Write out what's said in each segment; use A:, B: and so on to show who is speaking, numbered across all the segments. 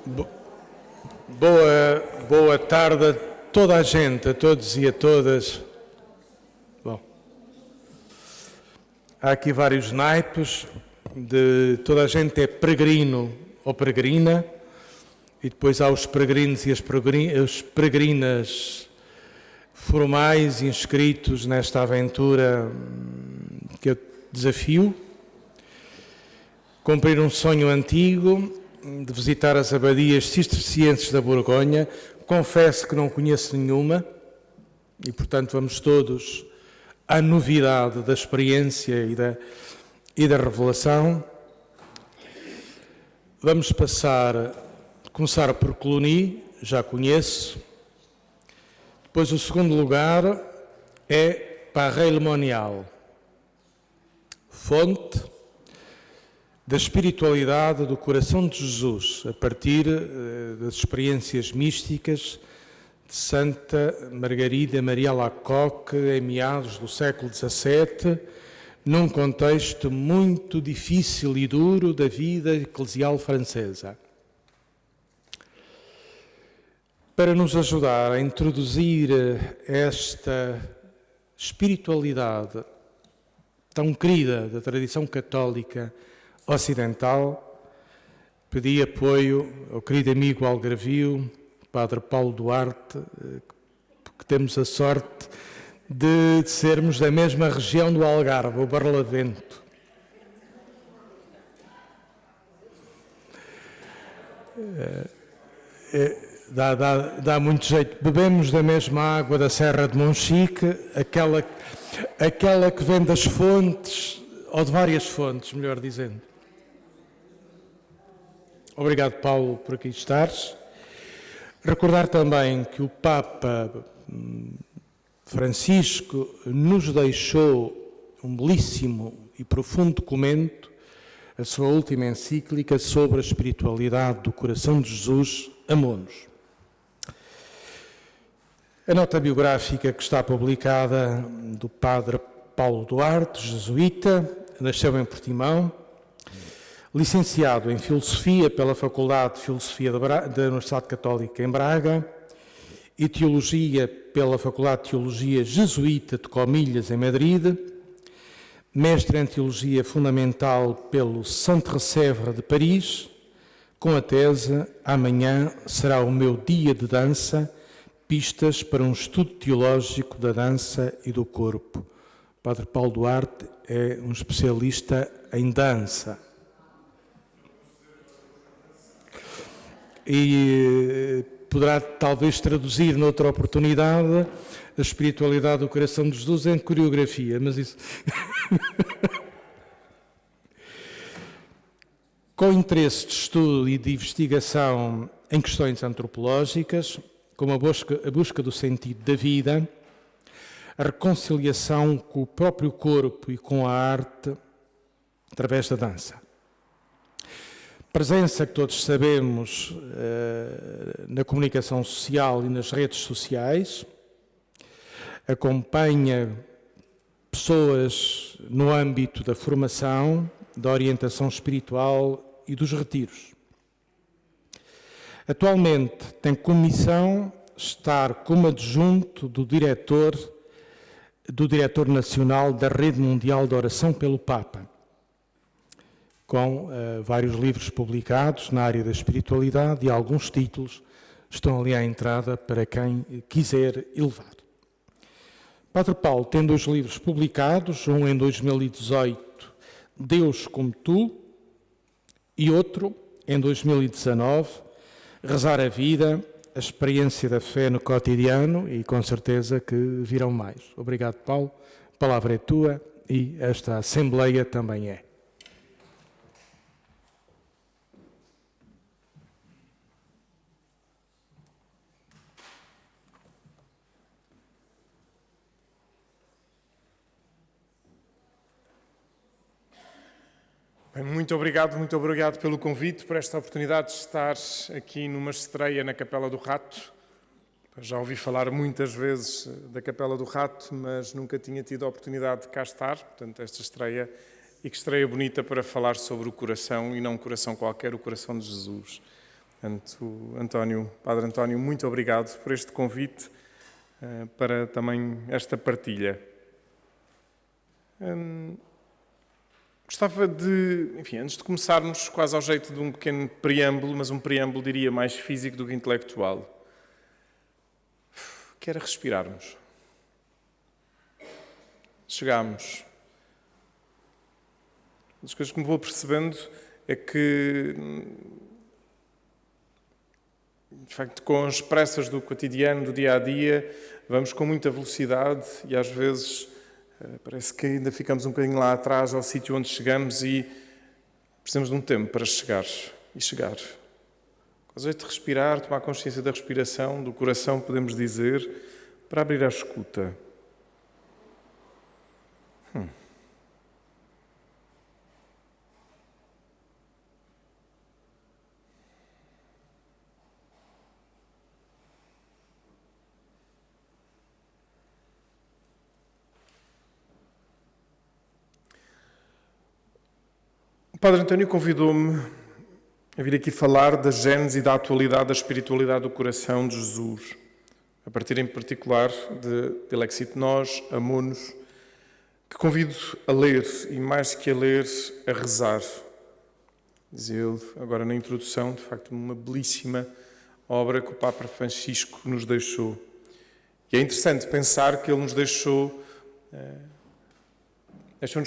A: Bo- boa tarde a toda a gente, a todos e a todas. Bom, há aqui vários naipes, toda a gente é peregrino ou peregrina, e depois há os peregrinos e as peregrinas formais inscritos nesta aventura que eu desafio. Cumprir um sonho antigo de visitar as abadias cistercienses da Borgonha. Confesso que não conheço nenhuma e, portanto, vamos todos à novidade da experiência e da revelação. Vamos começar por Cluny, já conheço. Depois o segundo lugar é Paray-le-Monial, fonte da espiritualidade do coração de Jesus, a partir das experiências místicas de Santa Margarida Maria Alacoque, em meados do século XVII, num contexto muito difícil e duro da vida eclesial francesa. Para nos ajudar a introduzir esta espiritualidade tão querida da tradição católica ocidental, pedi apoio ao querido amigo algarvio, Padre Paulo Duarte, que temos a sorte de sermos da mesma região do Algarve, o Barlavento. Dá muito jeito. Bebemos da mesma água da Serra de Monchique, aquela que vem das fontes, ou de várias fontes, melhor dizendo. Obrigado, Paulo, por aqui estares. Recordar também que o Papa Francisco nos deixou um belíssimo e profundo documento, a sua última encíclica sobre a espiritualidade do coração de Jesus, Amor-nos. A nota biográfica que está publicada do Padre Paulo Duarte, jesuíta, nasceu em Portimão, licenciado em Filosofia pela Faculdade de Filosofia da Universidade Católica em Braga e Teologia pela Faculdade de Teologia Jesuíta de Comilhas, em Madrid, mestre em Teologia Fundamental pelo Saint-Recèvre de Paris, com a tese Amanhã será o meu dia de dança, pistas para um estudo teológico da dança e do corpo. Padre Paulo Duarte é um especialista em dança. E poderá talvez traduzir noutra oportunidade a espiritualidade do coração de Jesus em coreografia, mas isso... Com interesse de estudo e de investigação em questões antropológicas, como a busca do sentido da vida, a reconciliação com o próprio corpo e com a arte através da dança. Presença que todos sabemos na comunicação social e nas redes sociais, acompanha pessoas no âmbito da formação, da orientação espiritual e dos retiros. Atualmente tem como missão estar como adjunto do diretor nacional da Rede Mundial de Oração pelo Papa, com vários livros publicados na área da espiritualidade e alguns títulos estão ali à entrada para quem quiser elevar. Padre Paulo tem 2 livros publicados, um em 2018, Deus como Tu, e outro em 2019, Rezar a Vida, a experiência da fé no cotidiano, e com certeza que virão mais. Obrigado, Paulo. A palavra é tua e esta Assembleia também é.
B: Muito obrigado pelo convite, por esta oportunidade de estar aqui numa estreia na Capela do Rato. Já ouvi falar muitas vezes da Capela do Rato, mas nunca tinha tido a oportunidade de cá estar. Portanto, esta estreia, e que estreia bonita para falar sobre o coração, e não um coração qualquer, o coração de Jesus. Portanto, Padre António, muito obrigado por este convite para também esta partilha. Gostava de, enfim, antes de começarmos, quase ao jeito de um pequeno preâmbulo, mas um preâmbulo, diria, mais físico do que intelectual, que era respirarmos. Chegámos. Uma das coisas que me vou percebendo é que, de facto, com as pressas do cotidiano, do dia-a-dia, vamos com muita velocidade e às vezes parece que ainda ficamos um bocadinho lá atrás ao sítio onde chegamos e precisamos de um tempo para chegar e chegar. Com o jeito de respirar, tomar consciência da respiração, do coração, podemos dizer, para abrir a escuta. O Padre António convidou-me a vir aqui falar da gênese e da atualidade da espiritualidade do coração de Jesus, a partir em particular de Dilexit Nós, Amonos, que convido a ler, e mais que a ler, a rezar. Dizia ele agora na introdução, de facto, uma belíssima obra que o Papa Francisco nos deixou. E é interessante pensar que ele nos deixou-nos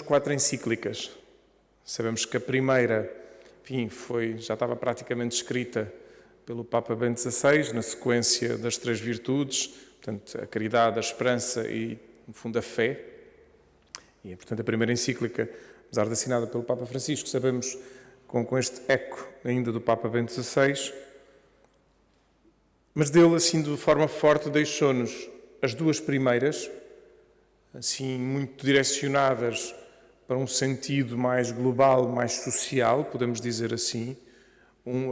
B: 4 encíclicas. Sabemos que a primeira, enfim, já estava praticamente escrita pelo Papa Bento XVI, na sequência das 3 virtudes, portanto, a caridade, a esperança e, no fundo, a fé. E, portanto, a primeira encíclica, apesar de assinada pelo Papa Francisco, sabemos, com este eco ainda do Papa Bento XVI, mas dele, assim, de forma forte, deixou-nos as 2 primeiras, assim, muito direcionadas para um sentido mais global, mais social, podemos dizer assim.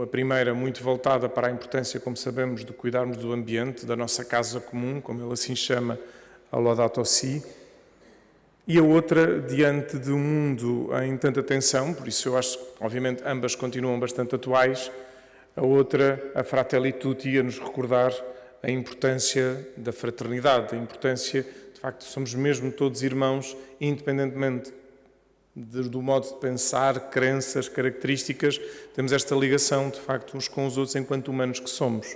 B: A primeira muito voltada para a importância, como sabemos, de cuidarmos do ambiente, da nossa casa comum, como ele assim chama, a Laudato Si. E a outra, diante de um mundo em tanta tensão, por isso eu acho que, obviamente, ambas continuam bastante atuais, a outra, a Fratelli Tutti, a nos recordar a importância da fraternidade, a importância, de facto, somos mesmo todos irmãos, independentemente do modo de pensar, crenças, características, temos esta ligação, de facto, uns com os outros enquanto humanos que somos.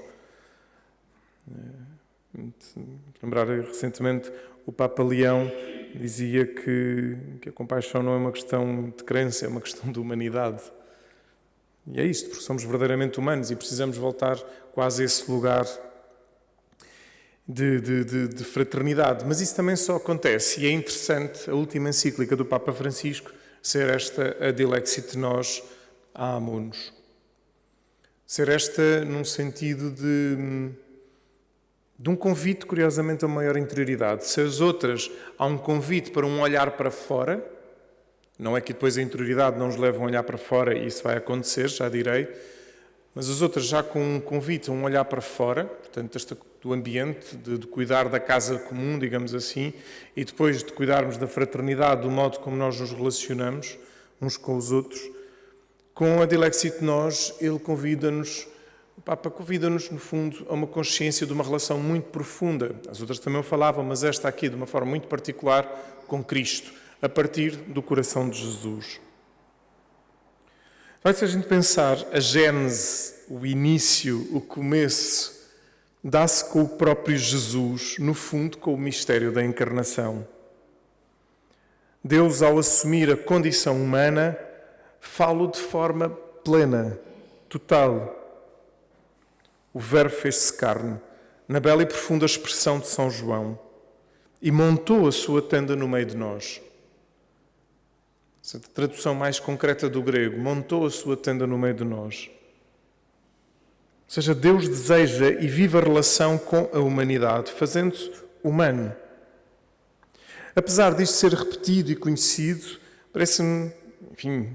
B: Lembrar recentemente, o Papa Leão dizia que a compaixão não é uma questão de crença, é uma questão de humanidade. E é isto, porque somos verdadeiramente humanos e precisamos voltar quase a esse lugar de fraternidade. Mas isso também só acontece, e é interessante a última encíclica do Papa Francisco ser esta, a Dilexit Nós, a Amonos. Ser esta num sentido de um convite, curiosamente, a maior interioridade. Se as outras há um convite para um olhar para fora, não é que depois a interioridade não nos leve a um olhar para fora e isso vai acontecer, já direi, mas as outras já com um convite a um olhar para fora, portanto, do ambiente, de cuidar da casa comum, digamos assim, e depois de cuidarmos da fraternidade, do modo como nós nos relacionamos uns com os outros. Com a Dilexit Nós, ele convida-nos, o Papa convida-nos, no fundo, a uma consciência de uma relação muito profunda. As outras também o falavam, mas esta aqui, de uma forma muito particular, com Cristo, a partir do coração de Jesus. Vai, se a gente pensar a gênese, o início, o começo, dá-se com o próprio Jesus, no fundo, com o mistério da encarnação. Deus, ao assumir a condição humana, fala de forma plena, total. O Verbo fez-se carne, na bela e profunda expressão de São João, e montou a sua tenda no meio de nós. Essa tradução mais concreta do grego, montou a sua tenda no meio de nós. Ou seja, Deus deseja e vive a relação com a humanidade, fazendo-se humano. Apesar disto ser repetido e conhecido, parece-me, enfim,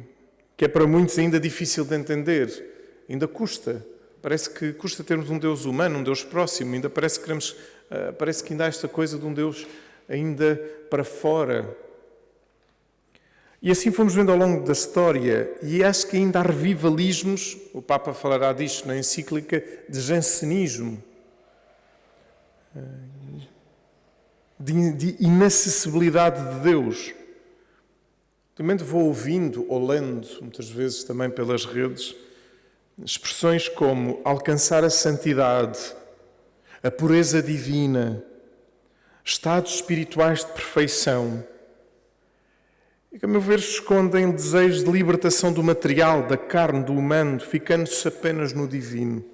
B: que é para muitos ainda difícil de entender. Ainda custa. Parece que custa termos um Deus humano, um Deus próximo. Ainda parece que ainda há esta coisa de um Deus ainda para fora. E assim fomos vendo ao longo da história, e acho que ainda há revivalismos, o Papa falará disto na encíclica, de jansenismo, de inacessibilidade de Deus. Também vou ouvindo ou lendo, muitas vezes também pelas redes, expressões como alcançar a santidade, a pureza divina, estados espirituais de perfeição, e que, a meu ver, escondem desejos de libertação do material, da carne, do humano, ficando-se apenas no divino.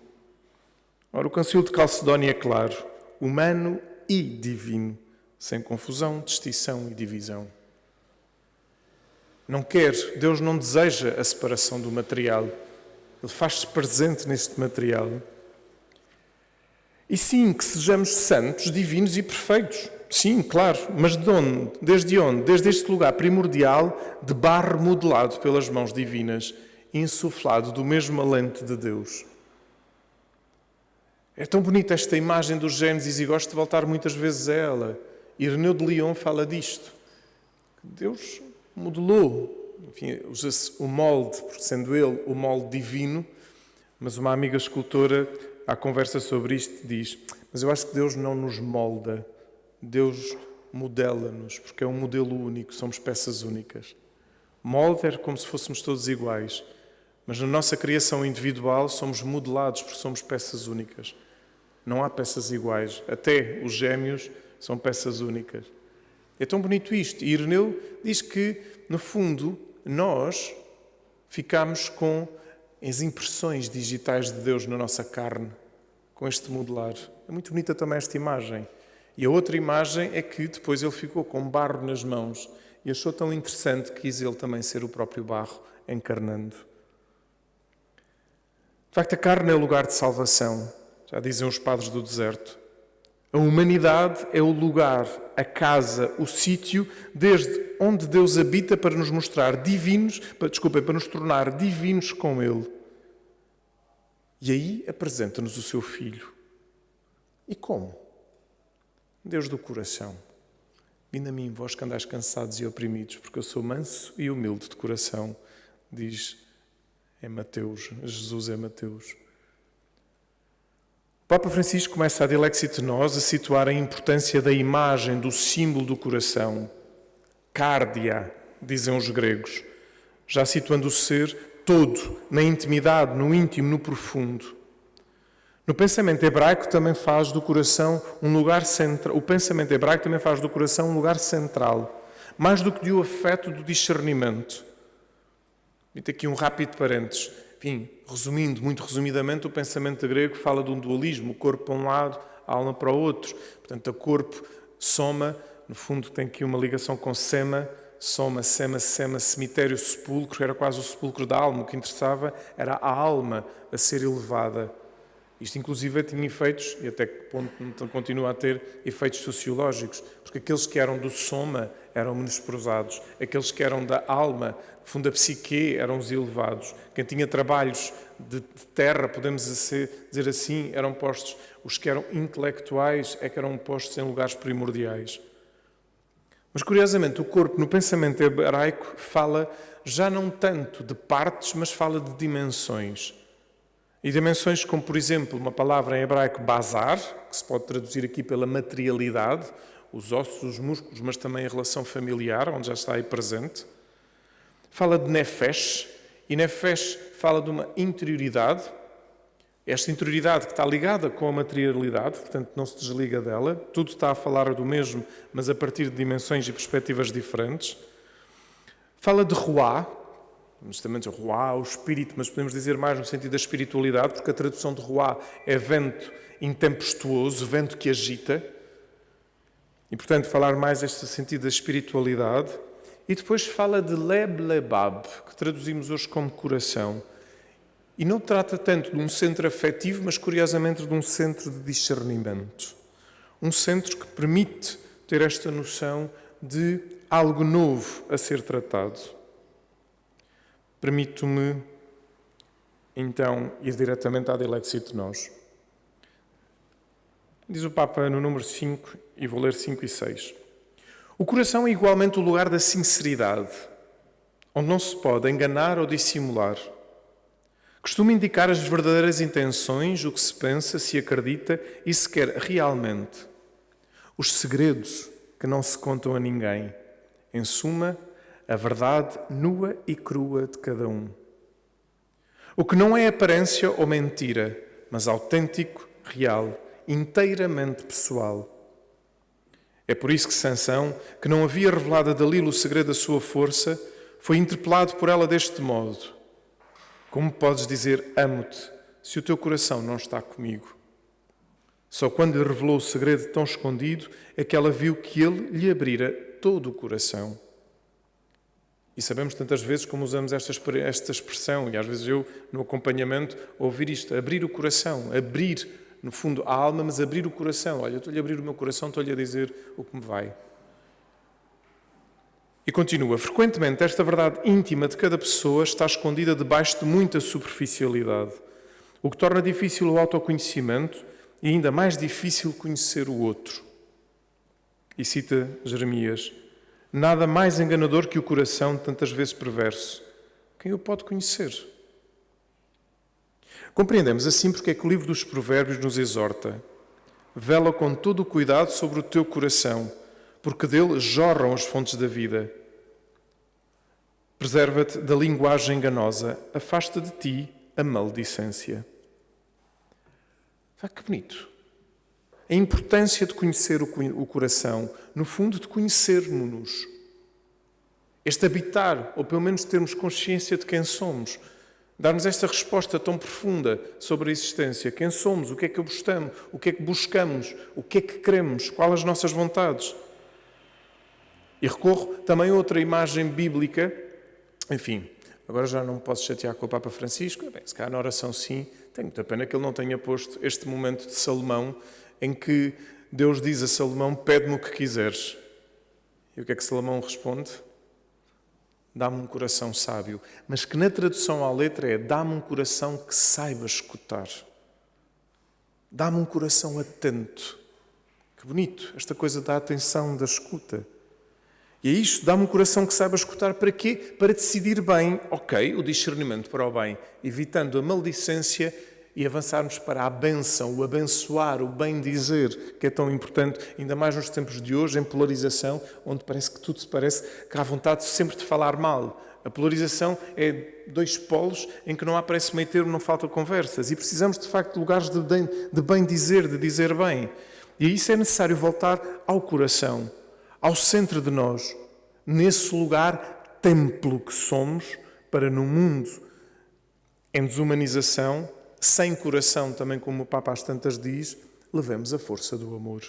B: Ora, o Concílio de Calcedónia é claro, humano e divino, sem confusão, distinção e divisão. Deus não deseja a separação do material, Ele faz-se presente neste material. E sim, que sejamos santos, divinos e perfeitos. Sim, claro, mas de onde? Desde onde? Desde este lugar primordial de barro modelado pelas mãos divinas, insuflado do mesmo alento de Deus. É tão bonita esta imagem do Gênesis e gosto de voltar muitas vezes a ela. Ireneu de Lyon fala disto. Deus modelou, enfim, usa-se o molde, porque sendo Ele o molde divino, mas uma amiga escultora, à conversa sobre isto, diz: mas eu acho que Deus não nos molda, Deus modela-nos, porque é um modelo único, somos peças únicas. Molde é como se fôssemos todos iguais, mas na nossa criação individual somos modelados porque somos peças únicas. Não há peças iguais, até os gêmeos são peças únicas. É tão bonito isto. E Ireneu diz que, no fundo, nós ficamos com as impressões digitais de Deus na nossa carne, com este modelar. É muito bonita também esta imagem. E a outra imagem é que depois ele ficou com barro nas mãos e achou tão interessante que quis ele também ser o próprio barro, encarnando. De facto, a carne é o lugar de salvação, já dizem os padres do deserto. A humanidade é o lugar, a casa, o sítio desde onde Deus habita para nos mostrar divinos, para nos tornar divinos com Ele. E aí apresenta-nos o seu Filho. E como? Deus do coração. Vinde a mim, vós que andais cansados e oprimidos, porque eu sou manso e humilde de coração, diz Jesus é Mateus. O Papa Francisco começa a Dilexit Nos a situar a importância da imagem, do símbolo do coração. Cardia, dizem os gregos, já situando o ser todo, na intimidade, no íntimo, no profundo. No pensamento hebraico também faz do coração um lugar central. O pensamento hebraico também faz do coração um lugar central, mais do que do afeto do discernimento. Vou aqui um rápido parênteses. Enfim, resumindo, muito resumidamente, o pensamento grego fala de um dualismo, o corpo para um lado, a alma para o outro. Portanto, o corpo, soma, no fundo tem aqui uma ligação com sema, soma, sema, cemitério, sepulcro, era quase o sepulcro da alma. O que interessava era a alma a ser elevada. Isto, inclusive, tinha efeitos, e até que ponto continua a ter efeitos sociológicos, porque aqueles que eram do soma eram menosprezados, aqueles que eram da alma, fundo da psique, eram os elevados. Quem tinha trabalhos de terra, podemos dizer assim, eram postos. Os que eram intelectuais é que eram postos em lugares primordiais. Mas, curiosamente, o corpo, no pensamento hebraico, fala já não tanto de partes, mas fala de dimensões. E dimensões como, por exemplo, uma palavra em hebraico, bazar, que se pode traduzir aqui pela materialidade, os ossos, os músculos, mas também a relação familiar, onde já está aí presente. Fala de nefesh, e nefesh fala de uma interioridade, esta interioridade que está ligada com a materialidade, portanto não se desliga dela, tudo está a falar do mesmo, mas a partir de dimensões e perspectivas diferentes. Fala de ruá, justamente ruá, o espírito, mas podemos dizer mais no sentido da espiritualidade, porque a tradução de ruá é vento intempestuoso, vento que agita, e portanto falar mais este sentido da espiritualidade. E depois fala de leb lebab, que traduzimos hoje como coração. E não trata tanto de um centro afetivo, mas curiosamente de um centro de discernimento. Um centro que permite ter esta noção de algo novo a ser tratado. Permito-me, então, ir diretamente à Dilexit Nos. Diz o Papa no número 5, e vou ler 5 e 6. O coração é igualmente o lugar da sinceridade. onde não se pode enganar ou dissimular. Costuma indicar as verdadeiras intenções, o que se pensa, se acredita e se quer realmente. Os segredos que não se contam a ninguém. Em suma, a verdade nua e crua de cada um. O que não é aparência ou mentira, mas autêntico, real, inteiramente pessoal. É por isso que Sansão, que não havia revelado a Dalila o segredo da sua força, foi interpelado por ela deste modo: como podes dizer amo-te se o teu coração não está comigo? Só quando lhe revelou o segredo tão escondido é que ela viu que ele lhe abrira todo o coração. E sabemos tantas vezes como usamos esta expressão, e às vezes eu, no acompanhamento, ouvir isto: abrir o coração, abrir, no fundo, a alma, mas abrir o coração. Olha, eu estou-lhe a abrir o meu coração, estou-lhe a dizer o que me vai. E continua: frequentemente esta verdade íntima de cada pessoa está escondida debaixo de muita superficialidade, o que torna difícil o autoconhecimento e ainda mais difícil conhecer o outro. E cita Jeremias: nada mais enganador que o coração, tantas vezes perverso. Quem o pode conhecer? Compreendemos assim porque é que o livro dos Provérbios nos exorta: vela com todo o cuidado sobre o teu coração, porque dele jorram as fontes da vida. Preserva-te da linguagem enganosa, afasta de ti a maledicência. Que bonito. A importância de conhecer o coração, no fundo, de conhecermos-nos. Este habitar, ou pelo menos termos consciência de quem somos, darmos esta resposta tão profunda sobre a existência. Quem somos, o que é que buscamos, o que é que queremos, quais as nossas vontades. E recorro também a outra imagem bíblica, enfim, agora já não me posso chatear com o Papa Francisco, bem, se calhar na oração sim, tenho muita pena que ele não tenha posto este momento de Salomão, em que Deus diz a Salomão: pede-me o que quiseres. E o que é que Salomão responde? Dá-me um coração sábio. Mas que na tradução à letra é: dá-me um coração que saiba escutar. Dá-me um coração atento. Que bonito, esta coisa da atenção, da escuta. E é isto, dá-me um coração que saiba escutar para quê? Para decidir bem, o discernimento para o bem, evitando a maledicência e avançarmos para a bênção, o abençoar, o bem-dizer, que é tão importante, ainda mais nos tempos de hoje, em polarização, onde parece que tudo se parece que há vontade sempre de falar mal. A polarização é dois polos em que não há parece meio termo, não falta conversas. E precisamos, de facto, de lugares de bem-dizer, de dizer bem. E isso é necessário voltar ao coração, ao centro de nós, nesse lugar templo que somos, para no mundo em desumanização, sem coração, também como o Papa às tantas diz, levemos a força do amor.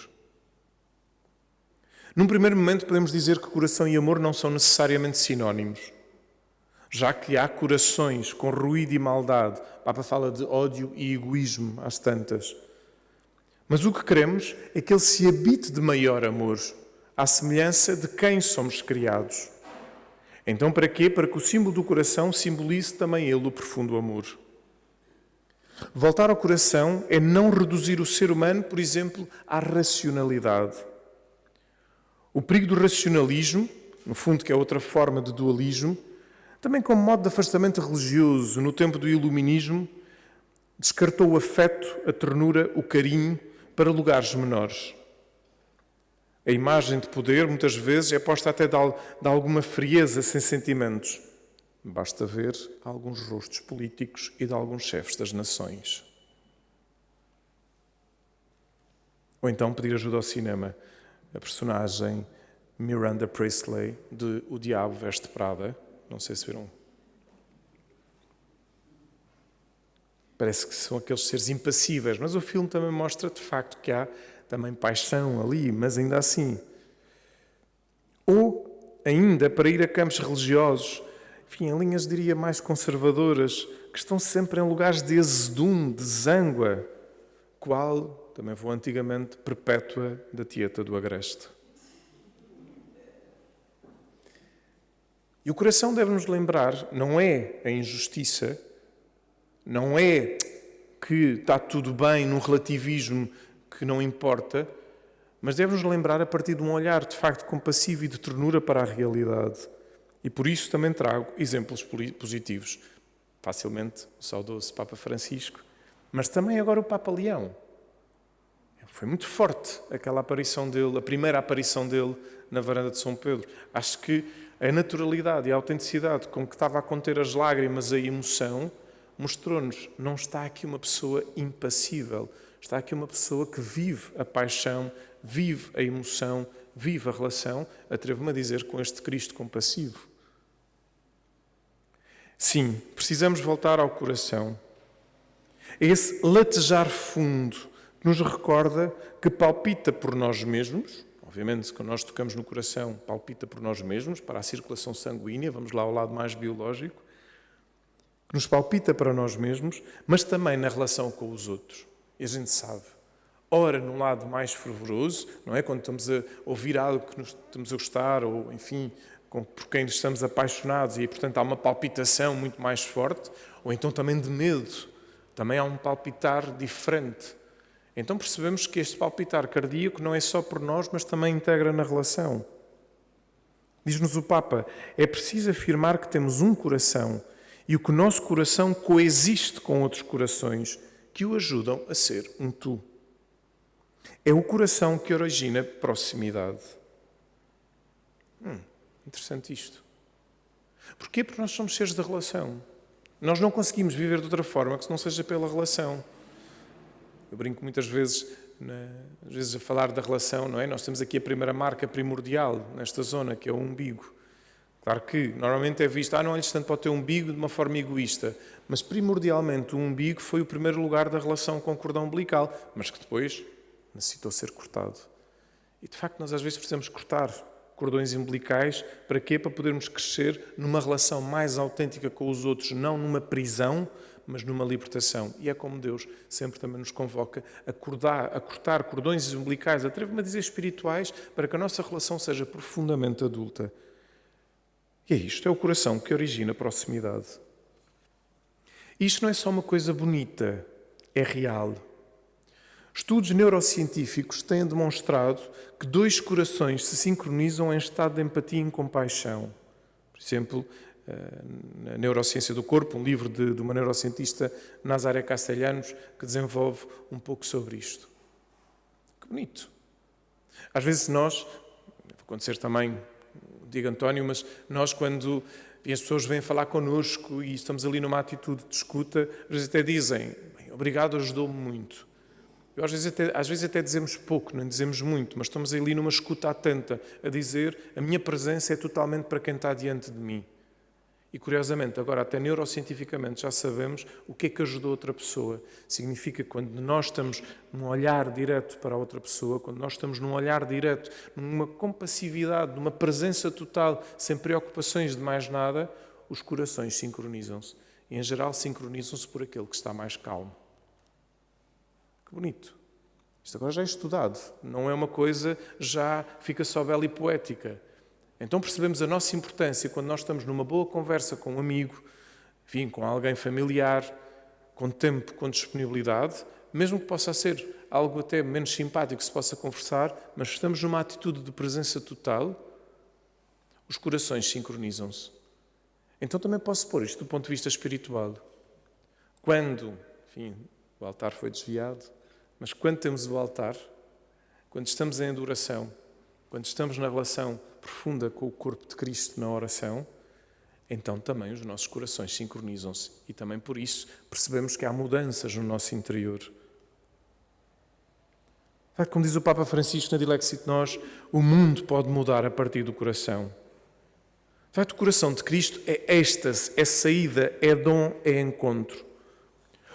B: Num primeiro momento podemos dizer que coração e amor não são necessariamente sinónimos, já que há corações com ruído e maldade. O Papa fala de ódio e egoísmo às tantas. Mas o que queremos é que ele se habite de maior amor, à semelhança de quem somos criados. Então para quê? Para que o símbolo do coração simbolize também ele o profundo amor. Voltar ao coração é não reduzir o ser humano, por exemplo, à racionalidade. O perigo do racionalismo, no fundo que é outra forma de dualismo, também como modo de afastamento religioso, no tempo do iluminismo, descartou o afeto, a ternura, o carinho para lugares menores. A imagem de poder, muitas vezes, é posta até de alguma frieza, sem sentimentos. Basta ver alguns rostos políticos e de alguns chefes das nações. Ou então pedir ajuda ao cinema. A personagem Miranda Priestley, de O Diabo Veste Prada, não sei se viram. Parece que são aqueles seres impassíveis, mas o filme também mostra, de facto, que há também paixão ali, mas ainda assim. Ou, ainda, para ir a campos religiosos, enfim, em linhas, diria, mais conservadoras, que estão sempre em lugares de azedume, de zângua, qual, também vou antigamente, Perpétua da Tieta do Agreste. E o coração deve-nos lembrar, não é a injustiça, não é que está tudo bem num relativismo que não importa, mas deve-nos lembrar a partir de um olhar de facto compassivo e de ternura para a realidade. E por isso também trago exemplos positivos. Facilmente o saudoso Papa Francisco, mas também agora o Papa Leão. Foi muito forte aquela aparição dele, a primeira aparição dele na varanda de São Pedro. Acho que a naturalidade e a autenticidade com que estava a conter as lágrimas, a emoção, mostrou-nos, não está aqui uma pessoa impassível, está aqui uma pessoa que vive a paixão, vive a emoção, vive a relação, atrevo-me a dizer, com este Cristo compassivo. Sim, precisamos voltar ao coração. É esse latejar fundo que nos recorda que palpita por nós mesmos. Obviamente, quando nós tocamos no coração, palpita por nós mesmos, para a circulação sanguínea, vamos lá ao lado mais biológico, que nos palpita para nós mesmos, mas também na relação com os outros. E a gente sabe, ora num lado mais fervoroso, não é? Quando estamos a ouvir algo que nos estamos a gostar, ou enfim, por quem estamos apaixonados e, portanto, há uma palpitação muito mais forte, ou então também de medo, também há um palpitar diferente. Então percebemos que este palpitar cardíaco não é só por nós, mas também integra na relação. Diz-nos o Papa, é preciso afirmar que temos um coração e o que o nosso coração coexiste com outros corações que o ajudam a ser um tu. É o coração que origina proximidade. Interessante isto. Porquê? Porque nós somos seres de relação. Nós não conseguimos viver de outra forma que não seja pela relação. Eu brinco muitas vezes, às vezes a falar da relação, não é? Nós temos aqui a primeira marca primordial nesta zona, que é o umbigo. Claro que normalmente é visto, não olhes tanto para o teu umbigo de uma forma egoísta, mas primordialmente o umbigo foi o primeiro lugar da relação com o cordão umbilical, mas que depois necessitou ser cortado. E de facto nós às vezes precisamos cortar cordões umbilicais, para quê? Para podermos crescer numa relação mais autêntica com os outros, não numa prisão, mas numa libertação. E é como Deus sempre também nos convoca a cortar cordões umbilicais, atrevo-me a dizer espirituais, para que a nossa relação seja profundamente adulta. E é isto, é o coração que origina a proximidade. Isto não é só uma coisa bonita, é real. Estudos neurocientíficos têm demonstrado que dois corações se sincronizam em estado de empatia e compaixão. Por exemplo, na Neurociência do Corpo, um livro de uma neurocientista, Nazaré Castellanos, que desenvolve um pouco sobre isto. Que bonito. Às vezes nós, vai acontecer também, digo António, mas nós quando as pessoas vêm falar connosco e estamos ali numa atitude de escuta, às vezes até dizem, obrigado, ajudou-me muito. Eu, às vezes até dizemos pouco, não dizemos muito, mas estamos ali numa escuta atenta, a dizer, a minha presença é totalmente para quem está diante de mim. E curiosamente, agora até neurocientificamente já sabemos o que é que ajudou outra pessoa. Significa que quando nós estamos num olhar direto para a outra pessoa, quando nós estamos num olhar direto, numa compassividade, numa presença total, sem preocupações de mais nada, os corações sincronizam-se. E em geral sincronizam-se por aquele que está mais calmo. Que bonito. Isto agora já é estudado. Não é uma coisa já fica só bela e poética. Então percebemos a nossa importância quando nós estamos numa boa conversa com um amigo, enfim, com alguém familiar, com tempo, com disponibilidade, mesmo que possa ser algo até menos simpático que se possa conversar, mas estamos numa atitude de presença total, os corações sincronizam-se. Então também posso pôr isto do ponto de vista espiritual. Quando, enfim, o altar foi desviado, mas quando temos o altar, quando estamos em adoração, quando estamos na relação profunda com o corpo de Cristo na oração, então também os nossos corações sincronizam-se e também por isso percebemos que há mudanças no nosso interior. Como diz o Papa Francisco na Dilexit Nós, o mundo pode mudar a partir do coração. O coração de Cristo é êxtase, é saída, é dom, é encontro.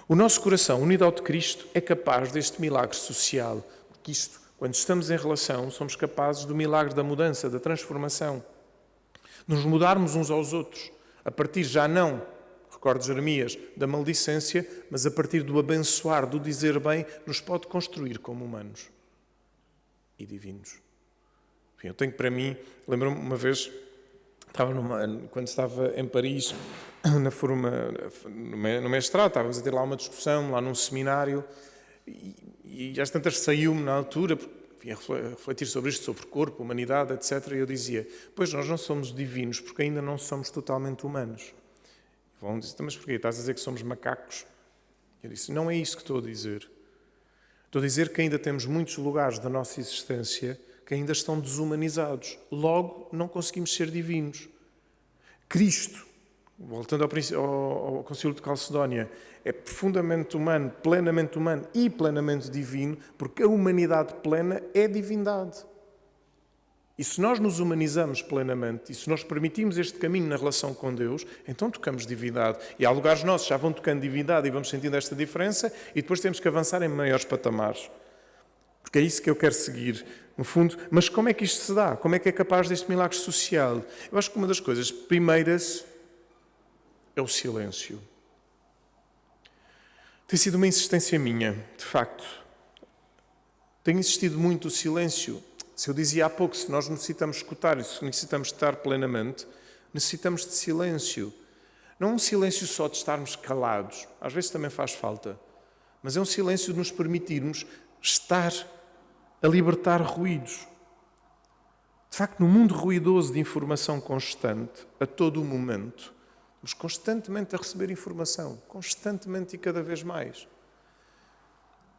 B: O nosso coração unido ao de Cristo é capaz deste milagre social, porque isto, quando estamos em relação, somos capazes do milagre da mudança, da transformação. Nos mudarmos uns aos outros, a partir já não, recordo Jeremias, da maldicência, mas a partir do abençoar, do dizer bem, nos pode construir como humanos e divinos. Enfim, eu tenho para mim, lembro-me uma vez, quando estava em Paris, no mestrado, estávamos a ter lá uma discussão, lá num seminário, e às tantas saiu-me na altura, vinha refletir sobre isto, sobre corpo, humanidade, etc. E eu dizia, pois nós não somos divinos porque ainda não somos totalmente humanos. E vão dizer, mas porquê? Estás a dizer que somos macacos? Eu disse, não é isso que estou a dizer. Estou a dizer que ainda temos muitos lugares da nossa existência que ainda estão desumanizados. Logo, não conseguimos ser divinos. Cristo, voltando ao Concílio de Calcedónia, é profundamente humano e plenamente divino, porque a humanidade plena é divindade. E se nós nos humanizamos plenamente, e se nós permitimos este caminho na relação com Deus, então tocamos divindade. E há lugares nossos que já vão tocando divindade e vamos sentindo esta diferença, e depois temos que avançar em maiores patamares. Porque é isso que eu quero seguir, no fundo. Mas como é que isto se dá? Como é que é capaz deste milagre social? Eu acho que uma das coisas primeiras é o silêncio. Tem sido uma insistência minha, de facto. Tem insistido muito o silêncio. Se eu dizia há pouco, se nós necessitamos escutar e se necessitamos estar plenamente, necessitamos de silêncio. Não um silêncio só de estarmos calados, às vezes também faz falta, mas é um silêncio de nos permitirmos estar a libertar ruídos. De facto, no mundo ruidoso de informação constante, a todo o momento, estamos constantemente a receber informação, constantemente e cada vez mais.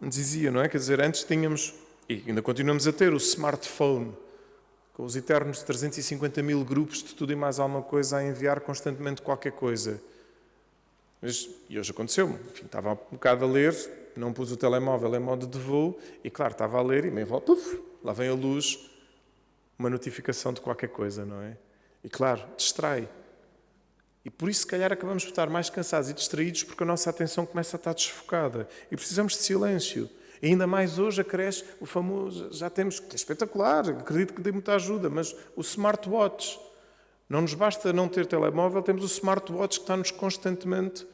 B: Dizia, não é? Quer dizer, antes tínhamos, e ainda continuamos a ter, o smartphone, com os eternos 350 mil grupos de tudo e mais alguma coisa a enviar constantemente qualquer coisa. E hoje aconteceu-me. Enfim, estava um bocado a ler, não pus o telemóvel em modo de voo, e claro, estava a ler e meio volta, lá vem a luz, uma notificação de qualquer coisa, não é? E claro, distrai. E por isso, se calhar, acabamos por estar mais cansados e distraídos porque a nossa atenção começa a estar desfocada. E precisamos de silêncio. E ainda mais hoje acresce o famoso, já temos, que é espetacular, acredito que dê muita ajuda, mas o smartwatch. Não nos basta não ter telemóvel, temos o smartwatch que está-nos constantemente.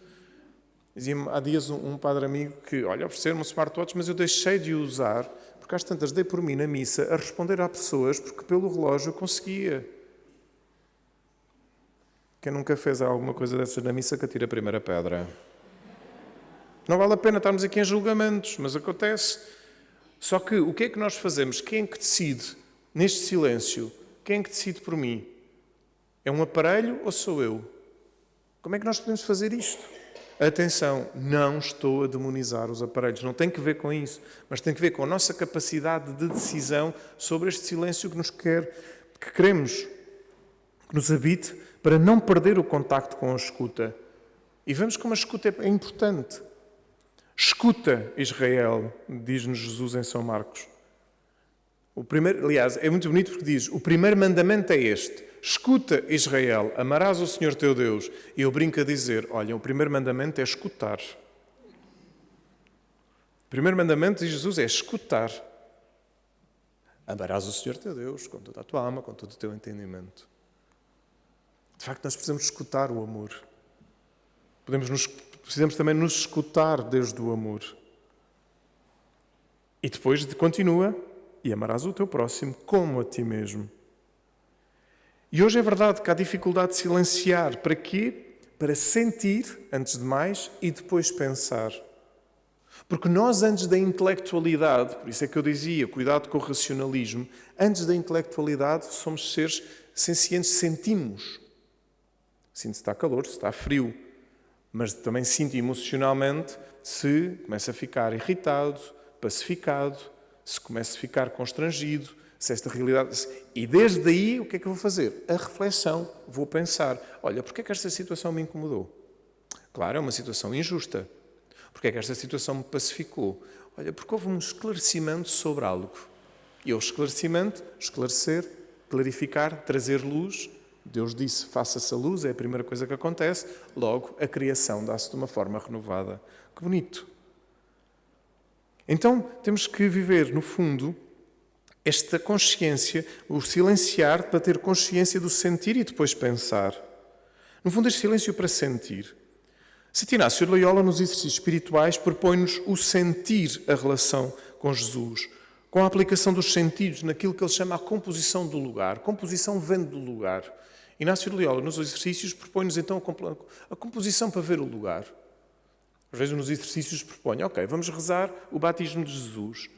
B: Dizia-me há dias um padre amigo que, olha, ofereceram-me um smartwatch, mas eu deixei de o usar, porque às tantas dei por mim na missa a responder a pessoas, porque pelo relógio eu conseguia. Quem nunca fez alguma coisa dessas na missa que atira a primeira pedra. Não vale a pena estarmos aqui em julgamentos, mas acontece. Só que o que é que nós fazemos? Quem é que decide neste silêncio? Quem é que decide por mim? É um aparelho ou sou eu? Como é que nós podemos fazer isto? Atenção, não estou a demonizar os aparelhos, não tem que ver com isso, mas tem que ver com a nossa capacidade de decisão sobre este silêncio que queremos que nos habite, para não perder o contacto com a escuta. E vemos como a escuta é importante. Escuta, Israel, diz-nos Jesus em São Marcos. Aliás, é muito bonito porque diz, o primeiro mandamento é este. Escuta, Israel, amarás o Senhor teu Deus. E eu brinco a dizer, olha, o primeiro mandamento é escutar. O primeiro mandamento de Jesus é escutar. Amarás o Senhor teu Deus com toda a tua alma, com todo o teu entendimento. De facto, nós precisamos escutar o amor. Precisamos também nos escutar desde o amor. E depois continua, e amarás o teu próximo como a ti mesmo. E hoje é verdade que há dificuldade de silenciar. Para quê? Para sentir, antes de mais, e depois pensar. Porque nós, antes da intelectualidade, por isso é que eu dizia, cuidado com o racionalismo, antes da intelectualidade somos seres sencientes, sentimos. Sinto se está calor, se está frio, mas também sinto emocionalmente se começa a ficar irritado, pacificado, se começa a ficar constrangido, se esta realidade... E desde aí, o que é que eu vou fazer? A reflexão. Vou pensar, olha, porquê é que esta situação me incomodou? Claro, é uma situação injusta. Porquê é que esta situação me pacificou? Olha, porque houve um esclarecimento sobre algo. E o esclarecimento, esclarecer, clarificar, trazer luz. Deus disse, faça-se a luz, é a primeira coisa que acontece. Logo, a criação dá-se de uma forma renovada. Que bonito. Então, temos que viver, no fundo, esta consciência, o silenciar para ter consciência do sentir e depois pensar. No fundo, este silêncio para sentir. Santo Inácio de Loyola, nos exercícios espirituais, propõe-nos o sentir a relação com Jesus, com a aplicação dos sentidos naquilo que ele chama a composição do lugar. Composição vem do lugar. Inácio de Loyola, nos exercícios, propõe-nos então a composição para ver o lugar. Às vezes, nos exercícios, propõe, ok, vamos rezar o batismo de Jesus.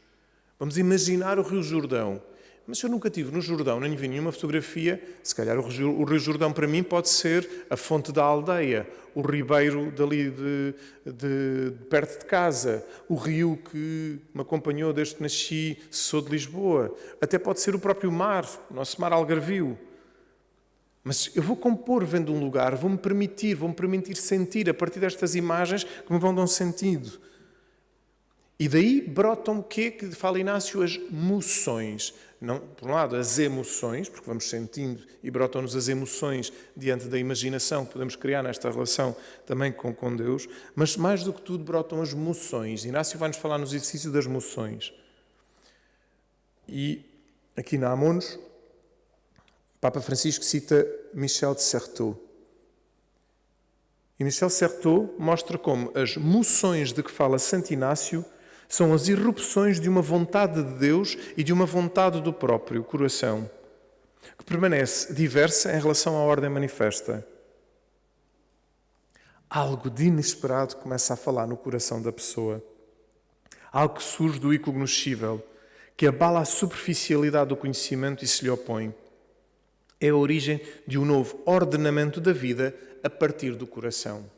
B: Vamos imaginar o Rio Jordão. Mas se eu nunca estive no Jordão, nem vi nenhuma fotografia, se calhar o Rio Jordão para mim pode ser a fonte da aldeia, o ribeiro dali de perto de casa, o rio que me acompanhou desde que nasci, sou de Lisboa. Até pode ser o próprio mar, o nosso mar Algarvio. Mas eu vou compor vendo um lugar, vou-me permitir sentir a partir destas imagens que me vão dar um sentido. E daí brotam o quê? Que fala Inácio, as moções. Não, por um lado, as emoções, porque vamos sentindo e brotam-nos as emoções diante da imaginação que podemos criar nesta relação também com Deus, mas mais do que tudo brotam as moções. Inácio vai-nos falar no exercício das moções. E aqui na Amonos, Papa Francisco cita Michel de Certeau. E Michel de Certeau mostra como as moções de que fala Santo Inácio são as irrupções de uma vontade de Deus e de uma vontade do próprio coração, que permanece diversa em relação à ordem manifesta. Algo de inesperado começa a falar no coração da pessoa. Algo que surge do incognoscível, que abala a superficialidade do conhecimento e se lhe opõe. É a origem de um novo ordenamento da vida a partir do coração.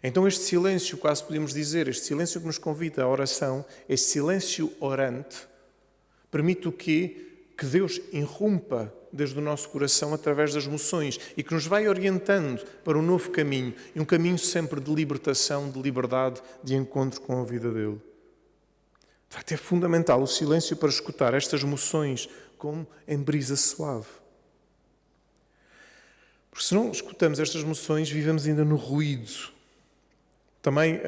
B: Então este silêncio, quase podemos dizer, este silêncio que nos convida à oração, este silêncio orante, permite o quê? Que Deus irrompa desde o nosso coração através das emoções e que nos vai orientando para um novo caminho, e um caminho sempre de libertação, de liberdade, de encontro com a vida dele. De facto, é fundamental o silêncio para escutar estas emoções como em brisa suave. Porque se não escutamos estas emoções, vivemos ainda no ruído. Também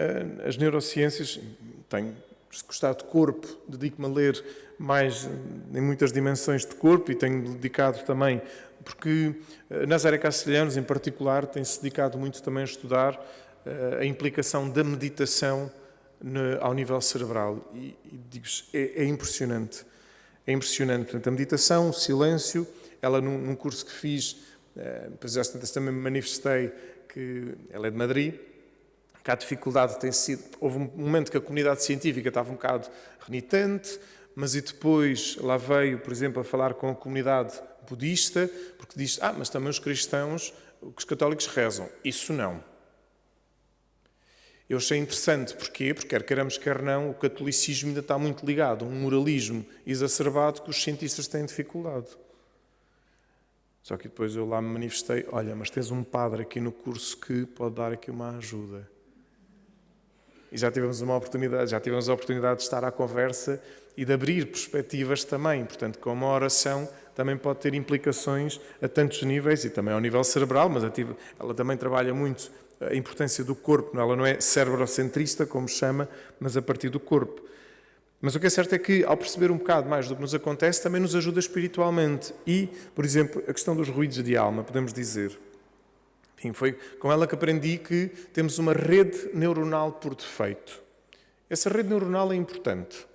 B: as neurociências, tenho gostado de corpo, dedico-me a ler mais em muitas dimensões de corpo e tenho dedicado também, porque Nazaré Castelhanos, em particular, tem-se dedicado muito também a estudar a implicação da meditação ao nível cerebral. E digo-vos, é impressionante. É impressionante. Portanto, a meditação, o silêncio, ela num curso que fiz, depois às tantas também me manifestei que ela é de Madrid, que a dificuldade tem sido... Houve um momento que a comunidade científica estava um bocado renitente, mas e depois lá veio, por exemplo, a falar com a comunidade budista, porque diz, mas também os cristãos, os católicos rezam. Isso não. Eu achei interessante, porquê? Porque quer queiramos, quer não, o catolicismo ainda está muito ligado a um moralismo exacerbado que os cientistas têm dificuldade. Só que depois eu lá me manifestei, olha, mas tens um padre aqui no curso que pode dar aqui uma ajuda. E já tivemos a oportunidade de estar à conversa e de abrir perspectivas também. Portanto, como a oração também pode ter implicações a tantos níveis, e também ao nível cerebral, mas ela também trabalha muito a importância do corpo. Ela não é cerebrocentrista, como chama, mas a partir do corpo. Mas o que é certo é que, ao perceber um bocado mais do que nos acontece, também nos ajuda espiritualmente. E, por exemplo, a questão dos ruídos de alma, podemos dizer... Enfim, foi com ela que aprendi que temos uma rede neuronal por defeito. Essa rede neuronal é importante,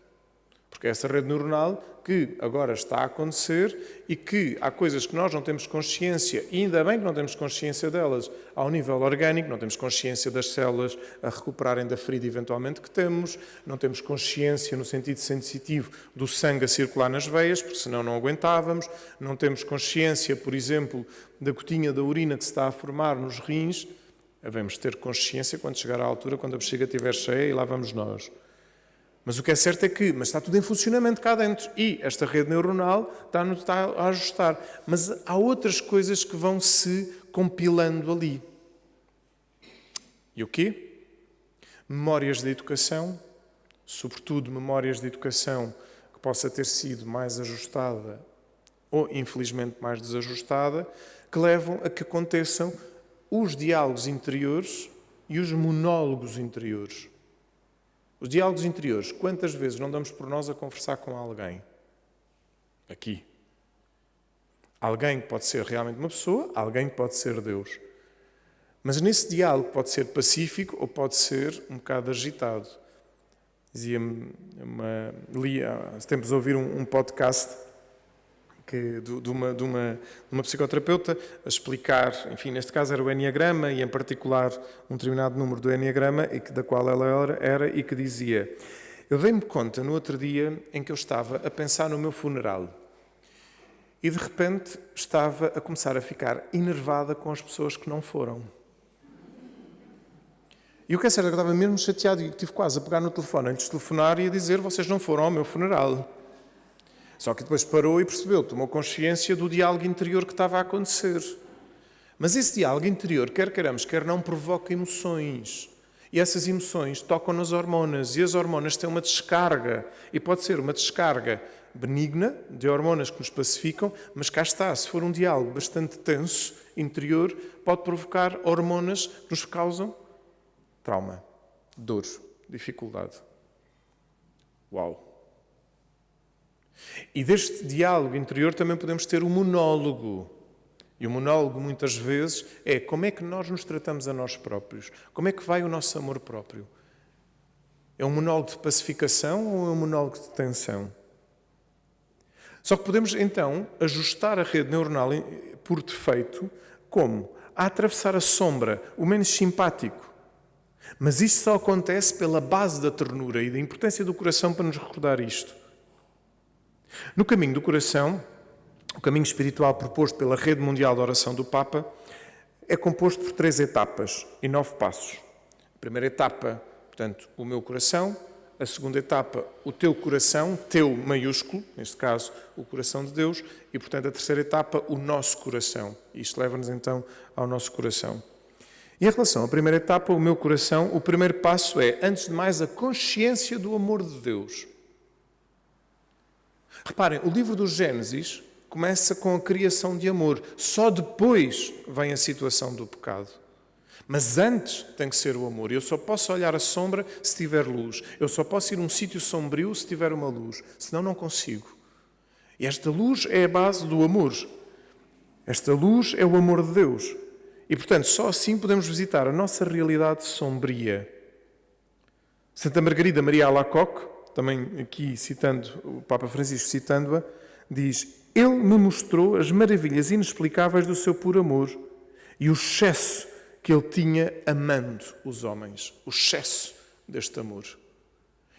B: porque é essa rede neuronal que agora está a acontecer e que há coisas que nós não temos consciência, e ainda bem que não temos consciência delas, ao nível orgânico, não temos consciência das células a recuperarem da ferida eventualmente que temos, não temos consciência no sentido sensitivo do sangue a circular nas veias, porque senão não aguentávamos, não temos consciência, por exemplo, da gotinha da urina que se está a formar nos rins. Devemos ter consciência quando chegar à altura, quando a bexiga estiver cheia, e lá vamos nós. Mas o que é certo é que está tudo em funcionamento cá dentro e esta rede neuronal está a ajustar. Mas há outras coisas que vão se compilando ali. E o quê? Memórias de educação, sobretudo memórias de educação que possa ter sido mais ajustada ou, infelizmente, mais desajustada, que levam a que aconteçam os diálogos interiores e os monólogos interiores. Os diálogos interiores, quantas vezes não damos por nós a conversar com alguém? Aqui. Alguém que pode ser realmente uma pessoa, alguém que pode ser Deus. Mas nesse diálogo pode ser pacífico ou pode ser um bocado agitado. Dizia-me, li há tempos a ouvir um podcast de uma psicoterapeuta a explicar, enfim, neste caso era o Enneagrama e em particular um determinado número do Enneagrama da qual ela era e que dizia: Eu dei-me conta no outro dia em que eu estava a pensar no meu funeral e de repente estava a começar a ficar enervada com as pessoas que não foram. E o que é certo é que eu estava mesmo chateado e tive quase a pegar no telefone antes de telefonar e a dizer: vocês não foram ao meu funeral. Só que depois parou e percebeu, tomou consciência do diálogo interior que estava a acontecer. Mas esse diálogo interior, quer queiramos, quer não, provoca emoções. E essas emoções tocam nas hormonas. E as hormonas têm uma descarga. E pode ser uma descarga benigna, de hormonas que nos pacificam, mas cá está, se for um diálogo bastante tenso, interior, pode provocar hormonas que nos causam trauma, dor, dificuldade. Uau! E deste diálogo interior também podemos ter um monólogo. E o monólogo, muitas vezes, é como é que nós nos tratamos a nós próprios? Como é que vai o nosso amor próprio? É um monólogo de pacificação ou é um monólogo de tensão? Só que podemos, então, ajustar a rede neuronal por defeito, como? A atravessar a sombra, o menos simpático. Mas isto só acontece pela base da ternura e da importância do coração para nos recordar isto. No caminho do coração, o caminho espiritual proposto pela Rede Mundial de Oração do Papa é composto por 3 etapas e 9 passos. A primeira etapa, portanto, o meu coração. A segunda etapa, o teu coração, teu maiúsculo, neste caso, o coração de Deus. E, portanto, a terceira etapa, o nosso coração. Isto leva-nos, então, ao nosso coração. E em relação à primeira etapa, o meu coração, o primeiro passo é, antes de mais, a consciência do amor de Deus. Reparem, o livro do Gênesis começa com a criação de amor. Só depois vem a situação do pecado. Mas antes tem que ser o amor. Eu só posso olhar a sombra se tiver luz. Eu só posso ir a um sítio sombrio se tiver uma luz. Senão não consigo. E esta luz é a base do amor. Esta luz é o amor de Deus. E, portanto, só assim podemos visitar a nossa realidade sombria. Santa Margarida Maria Alacoque, também aqui citando o Papa Francisco, citando-a, diz: Ele me mostrou as maravilhas inexplicáveis do seu puro amor e o excesso que ele tinha amando os homens. O excesso deste amor.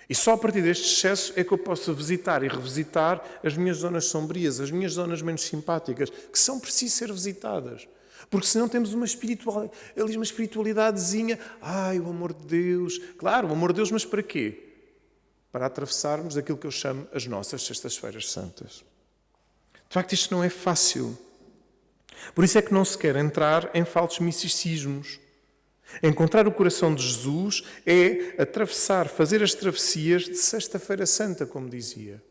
B: E só a partir deste excesso é que eu posso visitar e revisitar as minhas zonas sombrias, as minhas zonas menos simpáticas, que são precisas ser visitadas. Porque senão temos uma espiritualidadezinha. Ai, o amor de Deus. Claro, o amor de Deus, mas para quê? Para atravessarmos aquilo que eu chamo as nossas sextas-feiras santas. De facto, isto não é fácil. Por isso é que não se quer entrar em falsos misticismos. Encontrar o coração de Jesus é atravessar, fazer as travessias de Sexta-feira Santa, como dizia.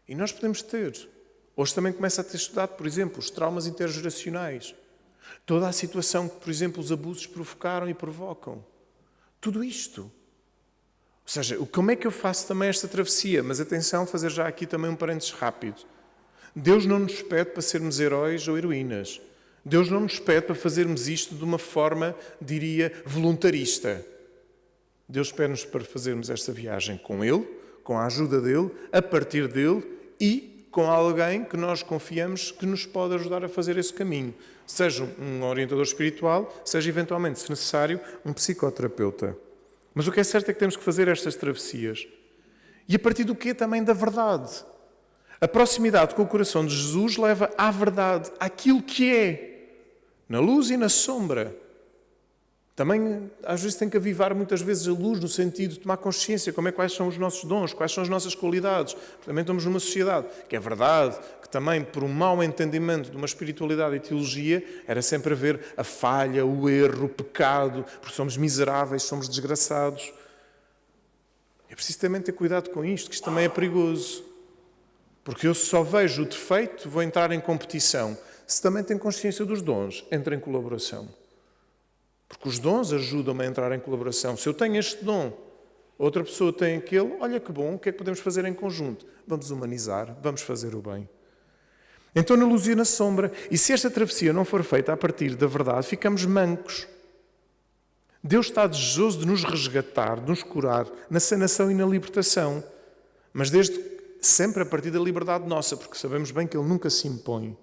B: E nós podemos ter. Hoje também começa a ter estudado, por exemplo, os traumas intergeracionais. Toda a situação que, por exemplo, os abusos provocaram e provocam. Tudo isto. Ou seja, como é que eu faço também esta travessia? Mas atenção, fazer já aqui também um parênteses rápido. Deus não nos pede para sermos heróis ou heroínas. Deus não nos pede para fazermos isto de uma forma, diria, voluntarista. Deus pede-nos para fazermos esta viagem com Ele, com a ajuda dEle, a partir dEle e com alguém que nós confiamos que nos pode ajudar a fazer esse caminho. Seja um orientador espiritual, seja eventualmente, se necessário, um psicoterapeuta. Mas o que é certo é que temos que fazer estas travessias. E a partir do quê? Também da verdade. A proximidade com o coração de Jesus leva à verdade, àquilo que é, na luz e na sombra. Também, às vezes, tem que avivar muitas vezes a luz no sentido de tomar consciência quais são os nossos dons, quais são as nossas qualidades. Também estamos numa sociedade que é verdade, que também, por um mau entendimento de uma espiritualidade e teologia, era sempre a ver a falha, o erro, o pecado, porque somos miseráveis, somos desgraçados. É preciso também ter cuidado com isto, que isto também é perigoso. Porque eu só vejo o defeito, vou entrar em competição. Se também tenho consciência dos dons, entro em colaboração. Porque os dons ajudam-me a entrar em colaboração. Se eu tenho este dom, outra pessoa tem aquele, olha que bom, o que é que podemos fazer em conjunto? Vamos humanizar, vamos fazer o bem. Então, na luz e na sombra. E se esta travessia não for feita a partir da verdade, ficamos mancos. Deus está desejoso de nos resgatar, de nos curar, na sanação e na libertação. Mas sempre a partir da liberdade nossa, porque sabemos bem que Ele nunca se impõe.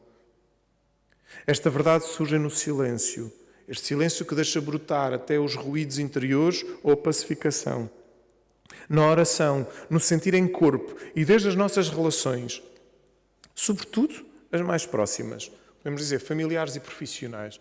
B: Esta verdade surge no silêncio. Este silêncio que deixa brotar até os ruídos interiores ou a pacificação. na oração, no sentir em corpo e desde as nossas relações, sobretudo as mais próximas, podemos dizer familiares e profissionais.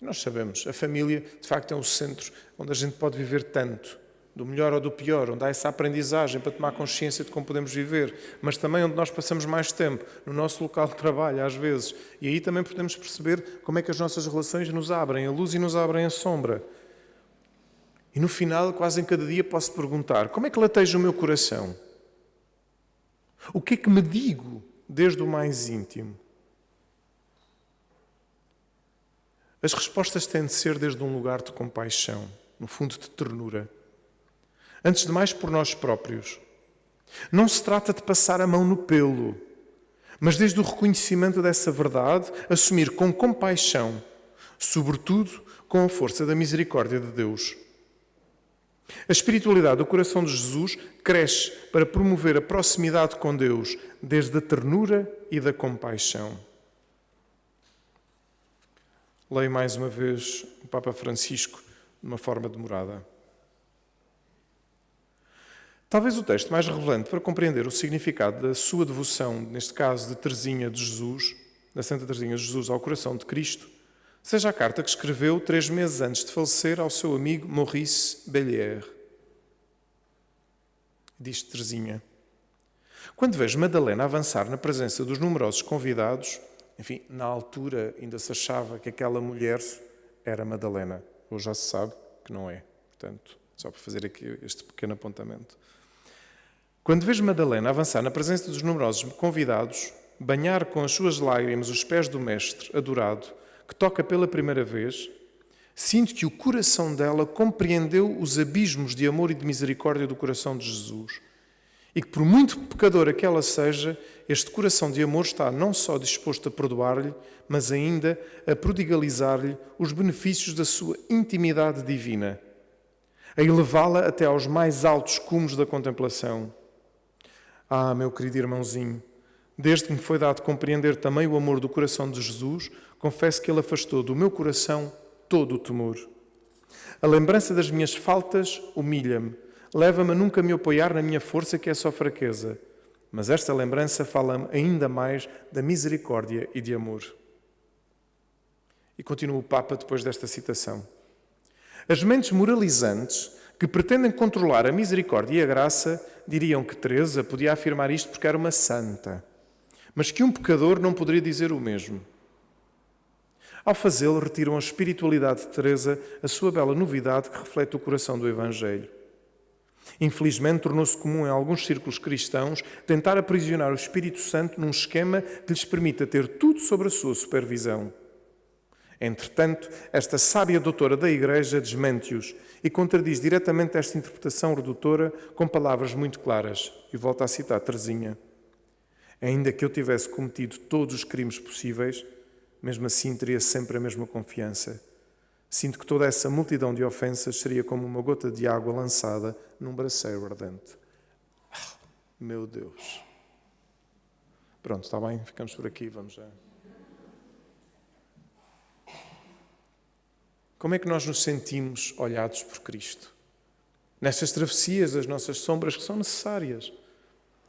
B: E nós sabemos, a família de facto é um centro onde a gente pode viver tanto, do melhor ou do pior, onde há essa aprendizagem para tomar consciência de como podemos viver, mas também onde nós passamos mais tempo, no nosso local de trabalho, às vezes. E aí também podemos perceber como é que as nossas relações nos abrem a luz e nos abrem a sombra. E no final, quase em cada dia, posso perguntar, como é que lateja o meu coração? O que é que me digo desde o mais íntimo? As respostas têm de ser desde um lugar de compaixão, no fundo de ternura. Antes de mais, por nós próprios. Não se trata de passar a mão no pelo, mas desde o reconhecimento dessa verdade, assumir com compaixão, sobretudo com a força da misericórdia de Deus. A espiritualidade do coração de Jesus cresce para promover a proximidade com Deus, desde a ternura e da compaixão. Leio mais uma vez o Papa Francisco de uma forma demorada. Talvez o texto mais relevante para compreender o significado da sua devoção, neste caso de Teresinha de Jesus, da Santa Teresinha de Jesus ao coração de Cristo, seja a carta que escreveu 3 meses antes de falecer ao seu amigo Maurice Bellier. Diz Teresinha: quando vejo Madalena avançar na presença dos numerosos convidados, enfim, na altura ainda se achava que aquela mulher era Madalena. Hoje já se sabe que não é. Portanto, só para fazer aqui este pequeno apontamento. Quando vejo Madalena avançar na presença dos numerosos convidados, banhar com as suas lágrimas os pés do Mestre adorado, que toca pela primeira vez, sinto que o coração dela compreendeu os abismos de amor e de misericórdia do coração de Jesus. E que, por muito pecadora que ela seja, este coração de amor está não só disposto a perdoar-lhe, mas ainda a prodigalizar-lhe os benefícios da sua intimidade divina, a elevá-la até aos mais altos cumes da contemplação. Ah, meu querido irmãozinho, desde que me foi dado compreender também o amor do coração de Jesus, confesso que ele afastou do meu coração todo o temor. A lembrança das minhas faltas humilha-me, leva-me a nunca me apoiar na minha força, que é só fraqueza. Mas esta lembrança fala-me ainda mais da misericórdia e de amor. E continua o Papa depois desta citação. As mentes moralizantes que pretendem controlar a misericórdia e a graça diriam que Teresa podia afirmar isto porque era uma santa, mas que um pecador não poderia dizer o mesmo. Ao fazê-lo, retiram a espiritualidade de Teresa a sua bela novidade que reflete o coração do Evangelho. Infelizmente, tornou-se comum em alguns círculos cristãos tentar aprisionar o Espírito Santo num esquema que lhes permita ter tudo sob a sua supervisão. Entretanto, esta sábia doutora da Igreja desmente-os e contradiz diretamente esta interpretação redutora com palavras muito claras. E volta a citar Teresinha. Ainda que eu tivesse cometido todos os crimes possíveis, mesmo assim teria sempre a mesma confiança. Sinto que toda essa multidão de ofensas seria como uma gota de água lançada num braseiro ardente. Meu Deus. Pronto, está bem? Ficamos por aqui, vamos já. Como é que nós nos sentimos olhados por Cristo? Nestas travessias das nossas sombras que são necessárias.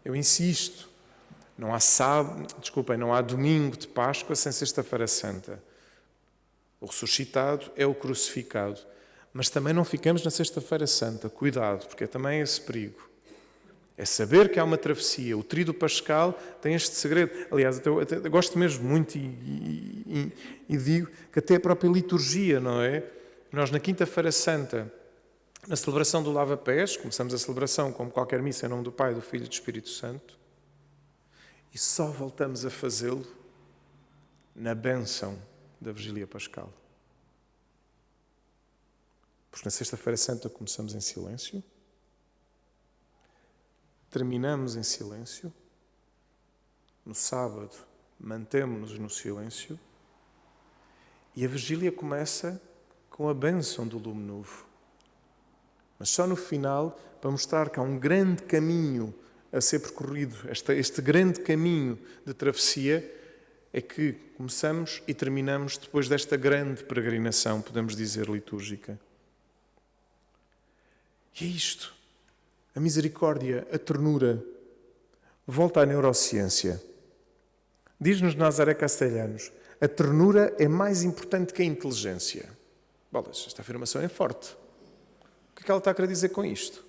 B: Eu insisto, não há domingo de Páscoa sem Sexta-feira Santa. O ressuscitado é o crucificado. Mas também não ficamos na Sexta-feira Santa. Cuidado, porque é também esse perigo. É saber que há uma travessia. O tríduo pascal tem este segredo. Aliás, eu gosto mesmo muito e digo que até a própria liturgia, não é? Nós na Quinta-feira Santa, na celebração do lava-pés, começamos a celebração como qualquer missa em nome do Pai, do Filho e do Espírito Santo, e só voltamos a fazê-lo na bênção da Vigília Pascal. Porque na Sexta-feira Santa começamos em silêncio, terminamos em silêncio, no sábado mantemos-nos no silêncio e a vigília começa com a bênção do lume novo. Mas só no final, para mostrar que há um grande caminho a ser percorrido, este grande caminho de travessia, é que começamos e terminamos depois desta grande peregrinação, podemos dizer, litúrgica. E é isto. a misericórdia, a ternura. Volta à neurociência. Diz-nos Nazaré Castellanos, a ternura é mais importante que a inteligência. Bolas, esta afirmação é forte. O que é que ela está a querer dizer com isto?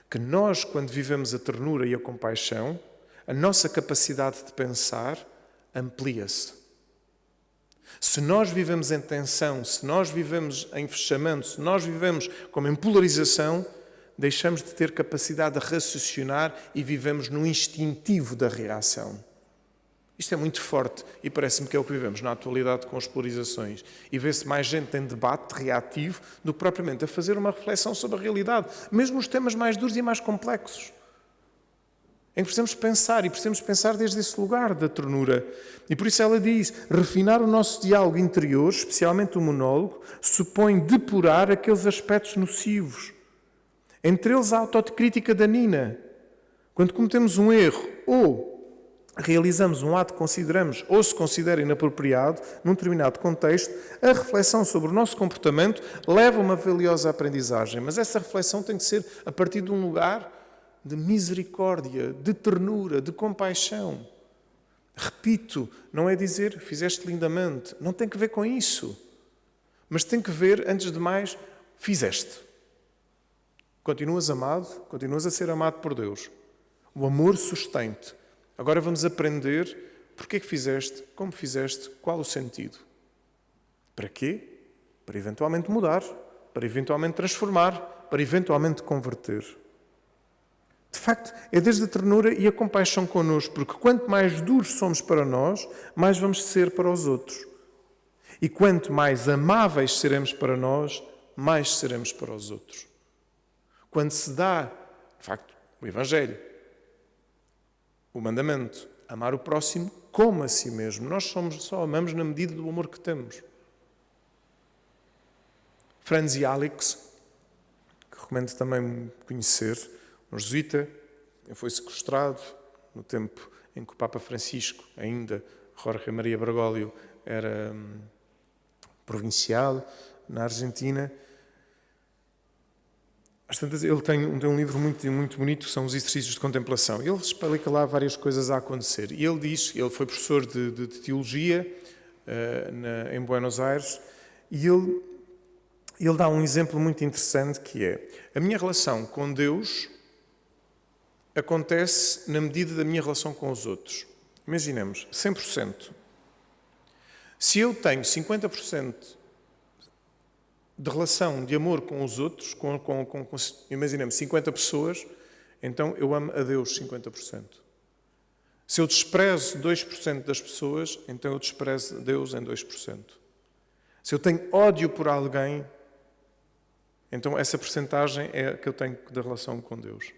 B: Que nós, quando vivemos a ternura e a compaixão, a nossa capacidade de pensar amplia-se. Se nós vivemos em tensão, se nós vivemos em fechamento, se nós vivemos como em polarização, deixamos de ter capacidade de raciocinar e vivemos no instintivo da reação. Isto é muito forte e parece-me que é o que vivemos na atualidade com as polarizações. E vê-se mais gente em debate reativo do que propriamente a fazer uma reflexão sobre a realidade, mesmo nos temas mais duros e mais complexos. Em que precisamos pensar, e precisamos pensar desde esse lugar da ternura. E por isso ela diz, refinar o nosso diálogo interior, especialmente o monólogo, supõe depurar aqueles aspectos nocivos. Entre eles a autocrítica danina. Quando cometemos um erro ou realizamos um ato que consideramos ou se considera inapropriado num determinado contexto, a reflexão sobre o nosso comportamento leva a uma valiosa aprendizagem. Mas essa reflexão tem que ser a partir de um lugar de misericórdia, de ternura, de compaixão. Repito, não é dizer fizeste lindamente, não tem que ver com isso. Mas tem que ver, antes de mais, fizeste. Continuas amado, continuas a ser amado por Deus. O amor sustém-te. Agora vamos aprender porque é que fizeste, como fizeste, qual o sentido. Para quê? Para eventualmente mudar, para eventualmente transformar, para eventualmente converter. De facto, é desde a ternura e a compaixão connosco, porque quanto mais duros somos para nós, mais vamos ser para os outros. E quanto mais amáveis seremos para nós, mais seremos para os outros. Quando se dá, de facto, o Evangelho, o mandamento, amar o próximo como a si mesmo. Nós só amamos na medida do amor que temos. Franz Alex, que recomendo também conhecer, um jesuíta, foi sequestrado no tempo em que o Papa Francisco, ainda Jorge Maria Bergoglio, era provincial na Argentina. Ele tem um livro muito bonito, que são os exercícios de contemplação. Ele explica lá várias coisas a acontecer. E ele diz, ele foi professor de teologia em Buenos Aires, e ele dá um exemplo muito interessante que é, a minha relação com Deus acontece na medida da minha relação com os outros. Imaginemos, 100%. Se eu tenho 50% de relação de amor com os outros, imaginemos 50 pessoas, então eu amo a Deus 50%. Se eu desprezo 2% das pessoas, então eu desprezo Deus em 2%. Se eu tenho ódio por alguém, então essa percentagem é a que eu tenho da relação com Deus.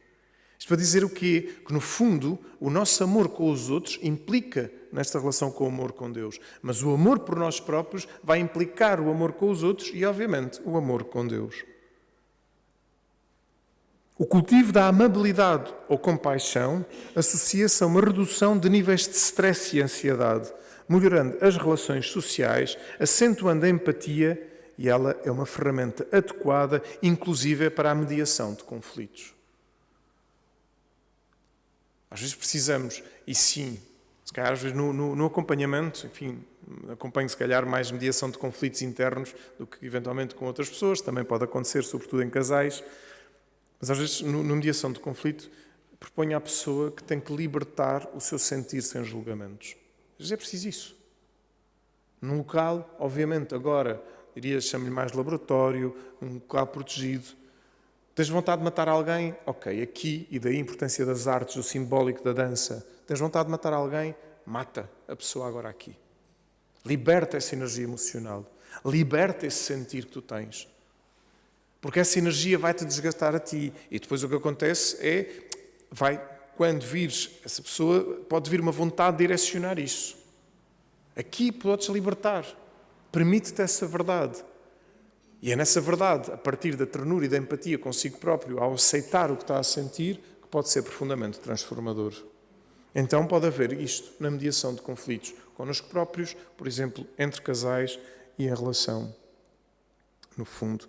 B: Isto para dizer o quê? Que no fundo o nosso amor com os outros implica nesta relação com o amor com Deus. Mas o amor por nós próprios vai implicar o amor com os outros e, obviamente, o amor com Deus. O cultivo da amabilidade ou compaixão associa-se a uma redução de níveis de stress e ansiedade, melhorando as relações sociais, acentuando a empatia, e ela é uma ferramenta adequada, inclusive para a mediação de conflitos. Às vezes precisamos, e sim, se calhar às vezes no acompanhamento, enfim, acompanho se calhar mais mediação de conflitos internos do que eventualmente com outras pessoas, também pode acontecer, sobretudo em casais, mas às vezes na mediação de conflito proponho à pessoa que tem que libertar o seu sentir sem julgamentos. Às vezes é preciso isso. Num local, obviamente, agora, diria, chamo-lhe mais laboratório, um local protegido. Tens vontade de matar alguém? Ok, aqui, e daí a importância das artes, do simbólico da dança. Tens vontade de matar alguém? Mata a pessoa agora aqui. Liberta essa energia emocional. Liberta esse sentir que tu tens. Porque essa energia vai-te desgastar a ti. E depois o que acontece é, quando vires essa pessoa, pode vir uma vontade de direcionar isso. Aqui podes libertar. Permite-te essa verdade. E é nessa verdade, a partir da ternura e da empatia consigo próprio, ao aceitar o que está a sentir, que pode ser profundamente transformador. Então pode haver isto na mediação de conflitos connosco próprios, por exemplo, entre casais e em relação, no fundo,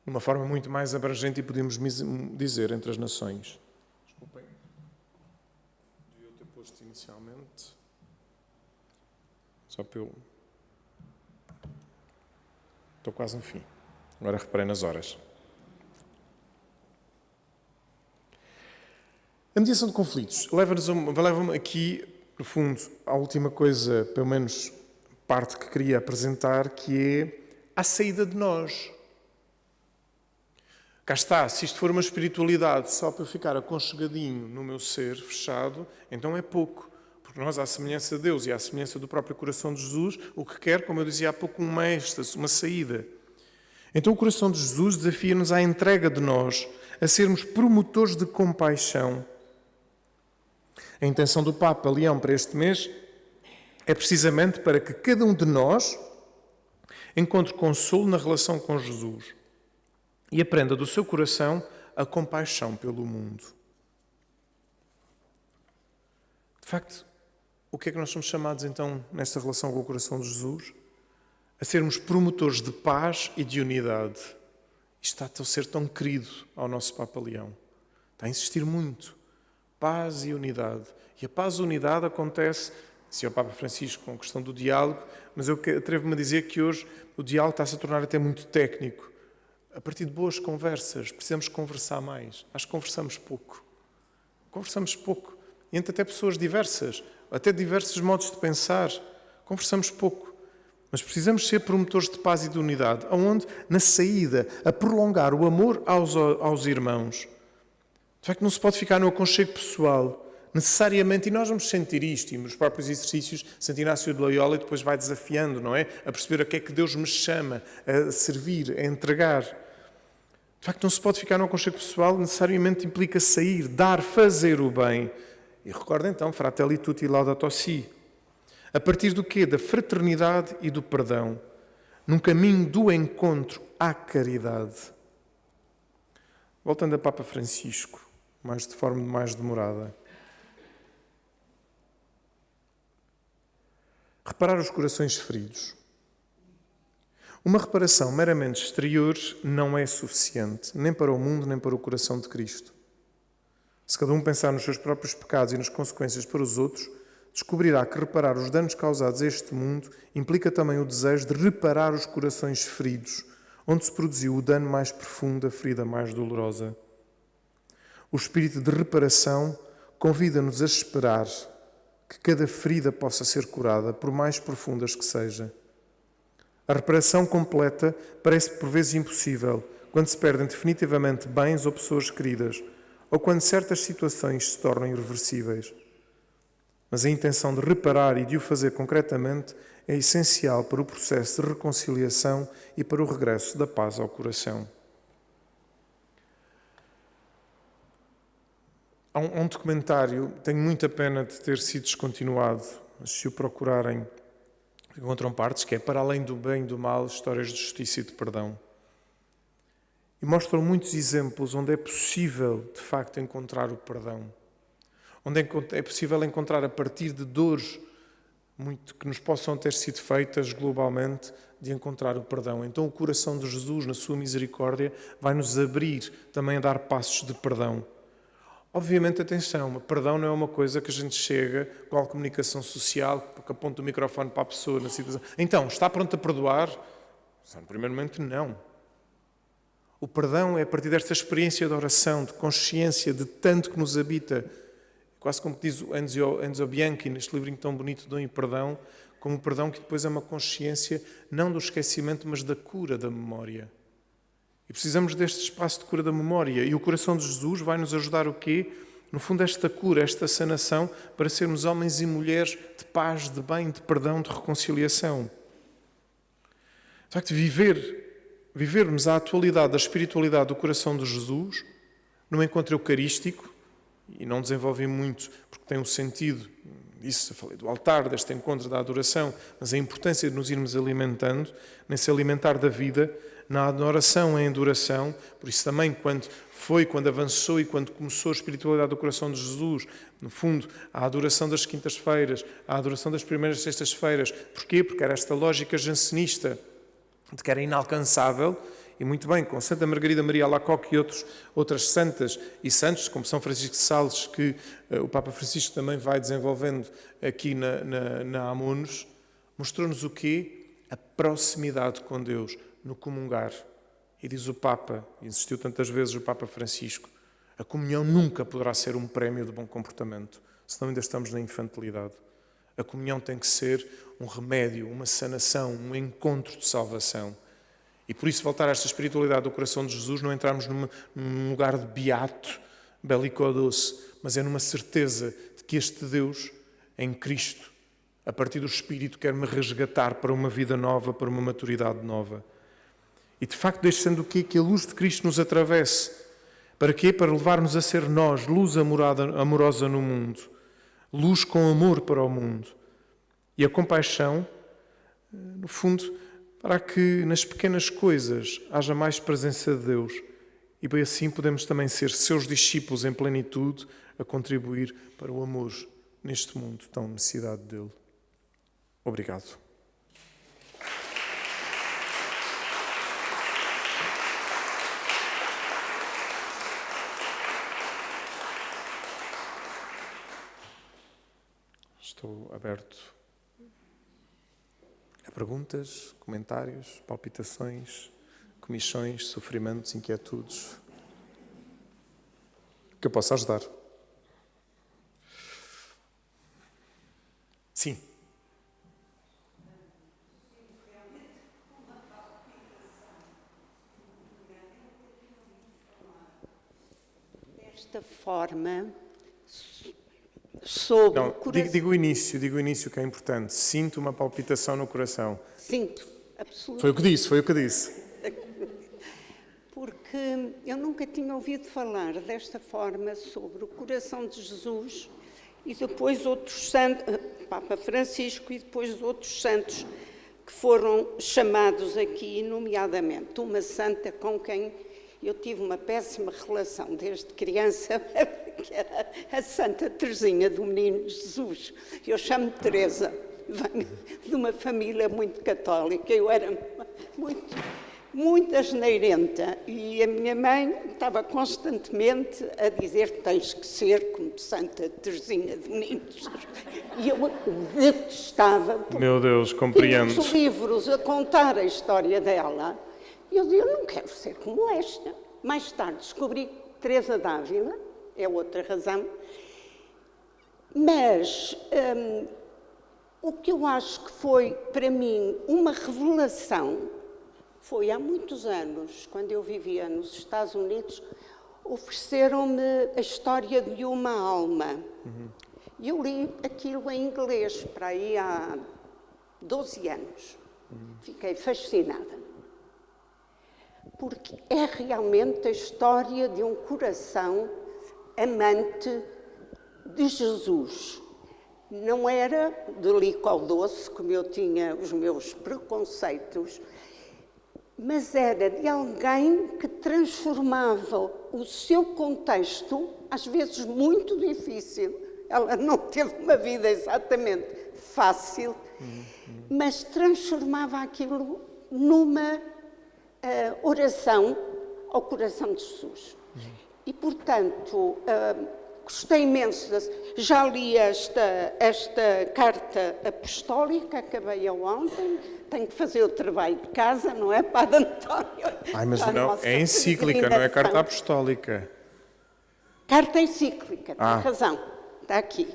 B: de uma forma muito mais abrangente e podemos dizer entre as nações. Desculpem, devia ter posto inicialmente, só para eu... Estou quase no fim, agora reparei nas horas. A mediação de conflitos leva-me aqui, no fundo, à última coisa, pelo menos parte que queria apresentar, que é a saída de nós. Cá está, se isto for uma espiritualidade só para eu ficar aconchegadinho no meu ser, fechado, então é pouco. Porque nós, à semelhança de Deus e à semelhança do próprio coração de Jesus, o que quer, como eu dizia há pouco, um êxtase, uma saída. Então o coração de Jesus desafia-nos à entrega de nós, a sermos promotores de compaixão. A intenção do Papa Leão para este mês é precisamente para que cada um de nós encontre consolo na relação com Jesus e aprenda do seu coração a compaixão pelo mundo. De facto, o que é que nós somos chamados então nesta relação com o coração de Jesus? A sermos promotores de paz e de unidade. Isto está a ser tão querido ao nosso Papa Leão. Está a insistir muito. Paz e unidade. E a paz e a unidade acontece, se é o Papa Francisco, com a questão do diálogo, mas eu atrevo-me a dizer que hoje o diálogo está-se a tornar até muito técnico. A partir de boas conversas, precisamos conversar mais. Acho que conversamos pouco. Conversamos pouco. Entre até pessoas diversas, até diversos modos de pensar. Conversamos pouco. Mas precisamos ser promotores de paz e de unidade, onde, na saída, a prolongar o amor aos irmãos. De facto, não se pode ficar no aconchego pessoal, necessariamente, e nós vamos sentir isto, e nos próprios exercícios, Santo Inácio de Loyola depois vai desafiando, não é? A perceber a que é que Deus me chama a servir, a entregar. De facto, não se pode ficar no aconchego pessoal, necessariamente implica sair, dar, fazer o bem. E recorda então, Fratelli Tutti Laudato Si. A partir do quê? Da fraternidade e do perdão, num caminho do encontro à caridade. Voltando a Papa Francisco, de forma mais demorada. Reparar os corações feridos. Uma reparação meramente exterior não é suficiente, nem para o mundo, nem para o coração de Cristo. Se cada um pensar nos seus próprios pecados e nas consequências para os outros, descobrirá que reparar os danos causados a este mundo implica também o desejo de reparar os corações feridos, onde se produziu o dano mais profundo, a ferida mais dolorosa. O espírito de reparação convida-nos a esperar que cada ferida possa ser curada, por mais profundas que seja. A reparação completa parece por vezes impossível, quando se perdem definitivamente bens ou pessoas queridas, ou quando certas situações se tornam irreversíveis. Mas a intenção de reparar e de o fazer concretamente é essencial para o processo de reconciliação e para o regresso da paz ao coração. Há um documentário, tenho muita pena de ter sido descontinuado, mas se o procurarem, encontram partes, que é Para Além do Bem e do Mal, Histórias de Justiça e de Perdão. E mostram muitos exemplos onde é possível, de facto, encontrar o perdão. Onde é possível encontrar, a partir de dores muito que nos possam ter sido feitas globalmente, de encontrar o perdão. Então o coração de Jesus, na sua misericórdia, vai nos abrir também a dar passos de perdão. Obviamente, atenção, perdão não é uma coisa que a gente chega com a comunicação social, que aponta o microfone para a pessoa na situação. Então, está pronto a perdoar? Primeiramente, não. O perdão é a partir desta experiência de oração, de consciência, de tanto que nos habita. Quase como diz o Enzo Bianchi, neste livrinho tão bonito, Dom e Perdão, como o perdão que depois é uma consciência não do esquecimento, mas da cura da memória. E precisamos deste espaço de cura da memória. E o coração de Jesus vai nos ajudar o quê? No fundo, esta cura, esta sanação, para sermos homens e mulheres de paz, de bem, de perdão, de reconciliação. De facto, vivermos a atualidade da espiritualidade do coração de Jesus, num encontro eucarístico, e não desenvolvi muito, porque tem um sentido, isso eu falei do altar, deste encontro da adoração, mas a importância de nos irmos alimentando, nesse alimentar da vida, na oração em adoração. Por isso também, quando avançou e quando começou a espiritualidade do coração de Jesus, no fundo, a adoração das quintas-feiras, a adoração das primeiras sextas-feiras. Porquê? Porque era esta lógica jansenista, de que era inalcançável, e muito bem, com Santa Margarida Maria Alacoque e outras santas e santos, como São Francisco de Sales, que o Papa Francisco também vai desenvolvendo aqui na Amunos, mostrou-nos o quê? A proximidade com Deus, no comungar. E diz o Papa, insistiu tantas vezes o Papa Francisco, a comunhão nunca poderá ser um prémio de bom comportamento, senão ainda estamos na infantilidade. A comunhão tem que ser um remédio, uma sanação, um encontro de salvação. E por isso voltar a esta espiritualidade do coração de Jesus, não entrarmos num lugar de beato, belicodoce, mas é numa certeza de que este Deus, em Cristo, a partir do Espírito, quer-me resgatar para uma vida nova, para uma maturidade nova. E de facto deixando o quê? Que a luz de Cristo nos atravesse. Para quê? Para levar-nos a ser nós, luz amorosa no mundo. Luz com amor para o mundo. E a compaixão, no fundo, para que nas pequenas coisas haja mais presença de Deus. E bem assim podemos também ser seus discípulos em plenitude a contribuir para o amor neste mundo tão necessidade dele. Obrigado. Estou aberto a perguntas, comentários, palpitações, comissões, sofrimentos, inquietudes. Que eu possa ajudar. Sim.
C: Desta forma, sobre
B: Não,
C: o coração...
B: digo o início que é importante. Sinto uma palpitação no coração.
C: Sinto, absolutamente.
B: Foi o que disse.
C: Porque eu nunca tinha ouvido falar desta forma sobre o coração de Jesus e depois outros santos, Papa Francisco e depois outros santos que foram chamados aqui, nomeadamente uma santa com quem eu tive uma péssima relação desde criança, que era a Santa Teresinha do Menino Jesus. Eu chamo-me Teresa, venho de uma família muito católica, eu era muito asneirenta e a minha mãe estava constantemente a dizer que tens que ser como Santa Teresinha do Menino Jesus. E eu detestava.
B: Meu Deus, compreendo.
C: Tinha os livros a contar a história dela. E eu digo, eu não quero ser como esta. Mais tarde descobri que Teresa d'Ávila, é outra razão, mas o que eu acho que foi, para mim, uma revelação, foi há muitos anos, quando eu vivia nos Estados Unidos, ofereceram-me a história de uma alma. E eu li aquilo em inglês, para aí há 12 anos. Fiquei fascinada. Porque é realmente a história de um coração amante de Jesus. Não era de lico ao doce, como eu tinha os meus preconceitos, mas era de alguém que transformava o seu contexto, às vezes muito difícil. Ela não teve uma vida exatamente fácil, mas transformava aquilo numa oração ao coração de Jesus. E, portanto, gostei imenso. Já li esta carta apostólica, acabei-a ontem. Tenho que fazer o trabalho de casa, não é, Padre António?
B: Mas não, é encíclica, não é carta apostólica.
C: Carta encíclica, tem razão. Está aqui.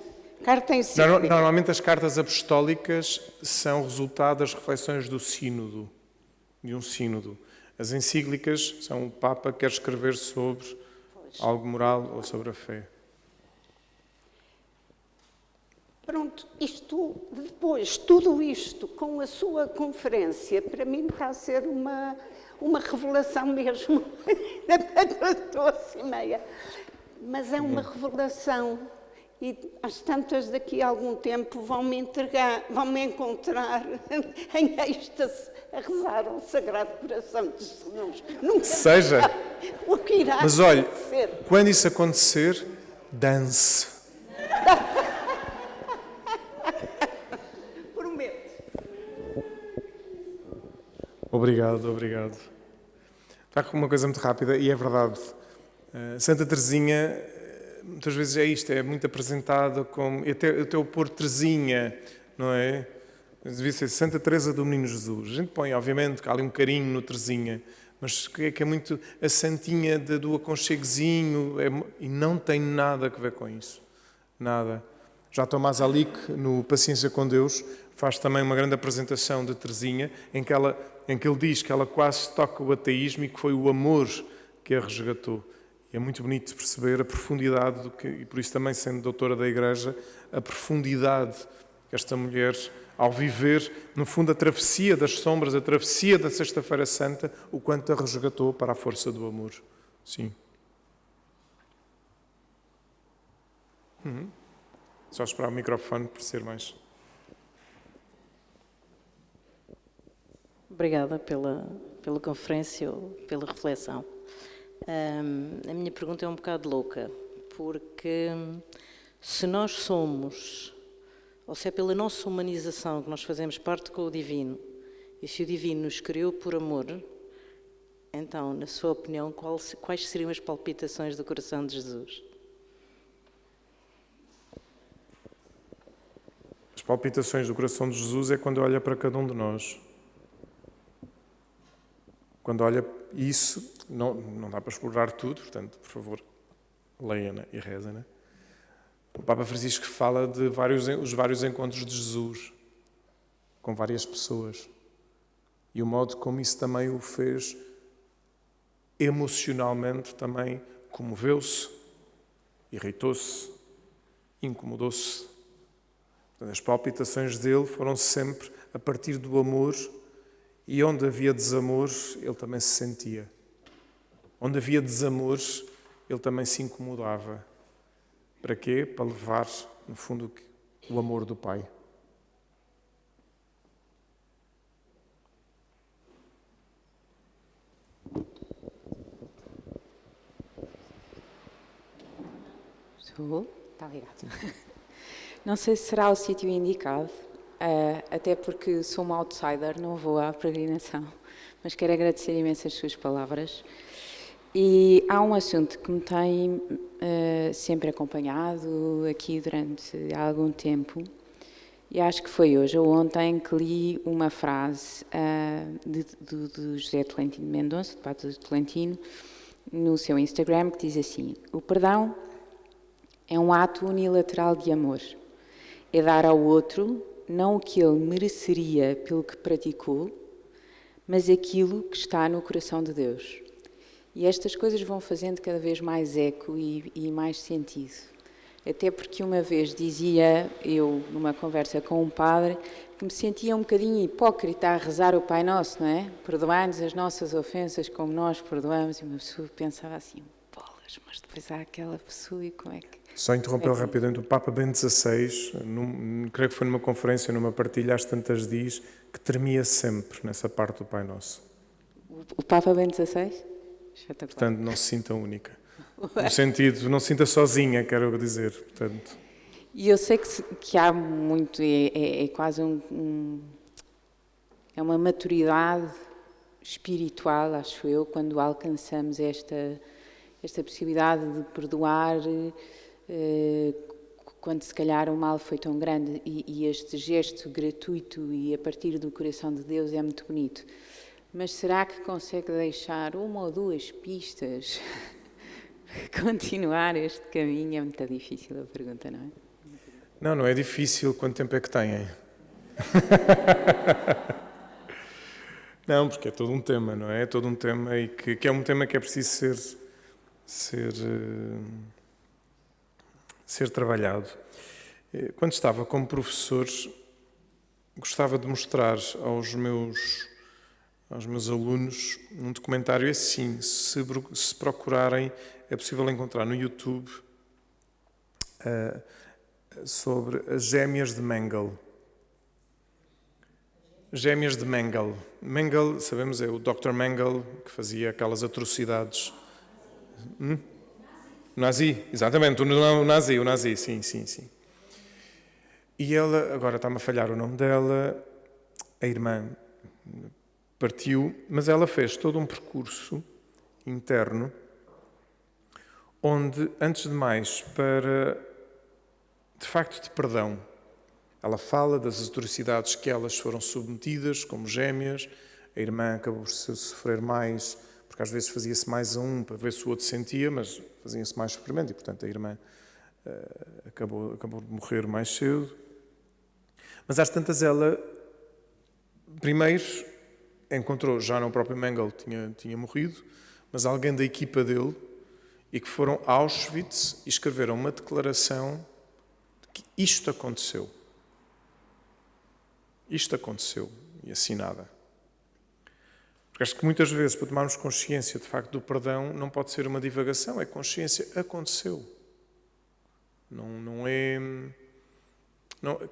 C: Carta encíclica.
B: Normalmente as cartas apostólicas são resultado das reflexões do sínodo, de um sínodo. As encíclicas são o Papa que quer escrever sobre algo moral ou sobre a fé.
C: Pronto, tudo isto, com a sua conferência, para mim está a ser uma revelação mesmo. Estou assim meia. Mas é uma revelação. E às tantas daqui a algum tempo vão-me encontrar em êxtase a rezar ao Sagrado Coração de Jesus. Nunca
B: seja.
C: O que irá
B: Mas olha,
C: acontecer.
B: quando isso acontecer, dance.
C: Prometo.
B: Obrigado. Está com uma coisa muito rápida, e é verdade. Santa Teresinha, muitas vezes é isto, é muito apresentada como... Até o pôr Teresinha, não é? Devia ser Santa Teresa do Menino Jesus. A gente põe, obviamente, que há ali um carinho no Teresinha, mas que é muito a santinha do aconchegozinho, e não tem nada a ver com isso. Nada. Já Tomás Alique, no Paciência com Deus, faz também uma grande apresentação de Teresinha, em que ele diz que ela quase toca o ateísmo e que foi o amor que a resgatou. E é muito bonito perceber a profundidade, e por isso também, sendo doutora da Igreja, a profundidade que esta mulher, ao viver, no fundo, a travessia das sombras, a travessia da Sexta-feira Santa, o quanto a resgatou para a força do amor. Sim. Só esperar o microfone para ser mais...
D: Obrigada pela conferência, pela reflexão. A minha pergunta é um bocado louca, porque se nós somos, ou se é pela nossa humanização que nós fazemos parte com o Divino, e se o Divino nos criou por amor, então, na sua opinião, quais seriam as palpitações do coração de Jesus?
B: As palpitações do coração de Jesus é quando olha para cada um de nós. Quando olha isso, não dá para explorar tudo, portanto, por favor, leia, né? E reza. Né? O Papa Francisco fala de os vários encontros de Jesus com várias pessoas e o modo como isso também o fez emocionalmente, também comoveu-se, irritou-se, incomodou-se. As palpitações dele foram sempre a partir do amor, e onde havia desamor, ele também se sentia. Onde havia desamor, ele também se incomodava. Para quê? Para levar, no fundo, o amor do Pai.
E: Estou? Está ligado. Não sei se será o sítio indicado, até porque sou uma outsider, não vou à peregrinação, mas quero agradecer imenso as suas palavras. E há um assunto que me tem sempre acompanhado aqui durante algum tempo, e acho que foi hoje ou ontem que li uma frase de José Tolentino Mendonça, do Padre Tolentino, no seu Instagram, que diz assim: o perdão é um ato unilateral de amor. É dar ao outro não o que ele mereceria pelo que praticou, mas aquilo que está no coração de Deus. E estas coisas vão fazendo cada vez mais eco e mais sentido. Até porque uma vez dizia eu, numa conversa com um padre, que me sentia um bocadinho hipócrita a rezar o Pai Nosso, não é? Perdoai-nos as nossas ofensas como nós perdoamos. E uma pessoa pensava assim, bolas, mas depois há aquela pessoa e como é que...
B: Só interrompeu rapidamente, o Papa Bento XVI, creio que foi numa conferência, numa partilha, às tantas diz, que tremia sempre nessa parte do Pai Nosso.
E: O Papa Bento XVI?
B: Portanto, não se sinta única. No sentido, não se sinta sozinha, quero dizer. Portanto.
E: E eu sei que há muito, é quase é uma maturidade espiritual, acho eu, quando alcançamos esta possibilidade de perdoar quando se calhar o mal foi tão grande, e este gesto gratuito e a partir do coração de Deus é muito bonito. Mas será que consegue deixar uma ou duas pistas para continuar este caminho? É muito difícil a pergunta, não é?
B: Não é difícil. Quanto tempo é que têm? Não, porque é todo um tema, não é? É todo um tema e que é um tema que é preciso ser trabalhado. Quando estava como professor, gostava de mostrar aos meus alunos um documentário assim, se procurarem, é possível encontrar no YouTube, sobre as gêmeas de Mengele. Gêmeas de Mengele. Mengele, sabemos, é o Dr. Mengele, que fazia aquelas atrocidades. Nazi, exatamente, o nazi, sim. E ela, agora está-me a falhar o nome dela, a irmã partiu, mas ela fez todo um percurso interno, onde, antes de mais, de facto de perdão, ela fala das atrocidades que elas foram submetidas, como gêmeas. A irmã acabou por sofrer mais, porque às vezes fazia-se mais a um para ver se o outro sentia, mas fazia-se mais sofrimento e, portanto, a irmã acabou de morrer mais cedo. Mas às tantas ela, primeiro, encontrou, já no próprio Mengele tinha morrido, mas alguém da equipa dele, e que foram a Auschwitz e escreveram uma declaração de que isto aconteceu. Isto aconteceu, e assinada. Porque acho que muitas vezes, para tomarmos consciência de facto do perdão, não pode ser uma divagação, é consciência, aconteceu. Não é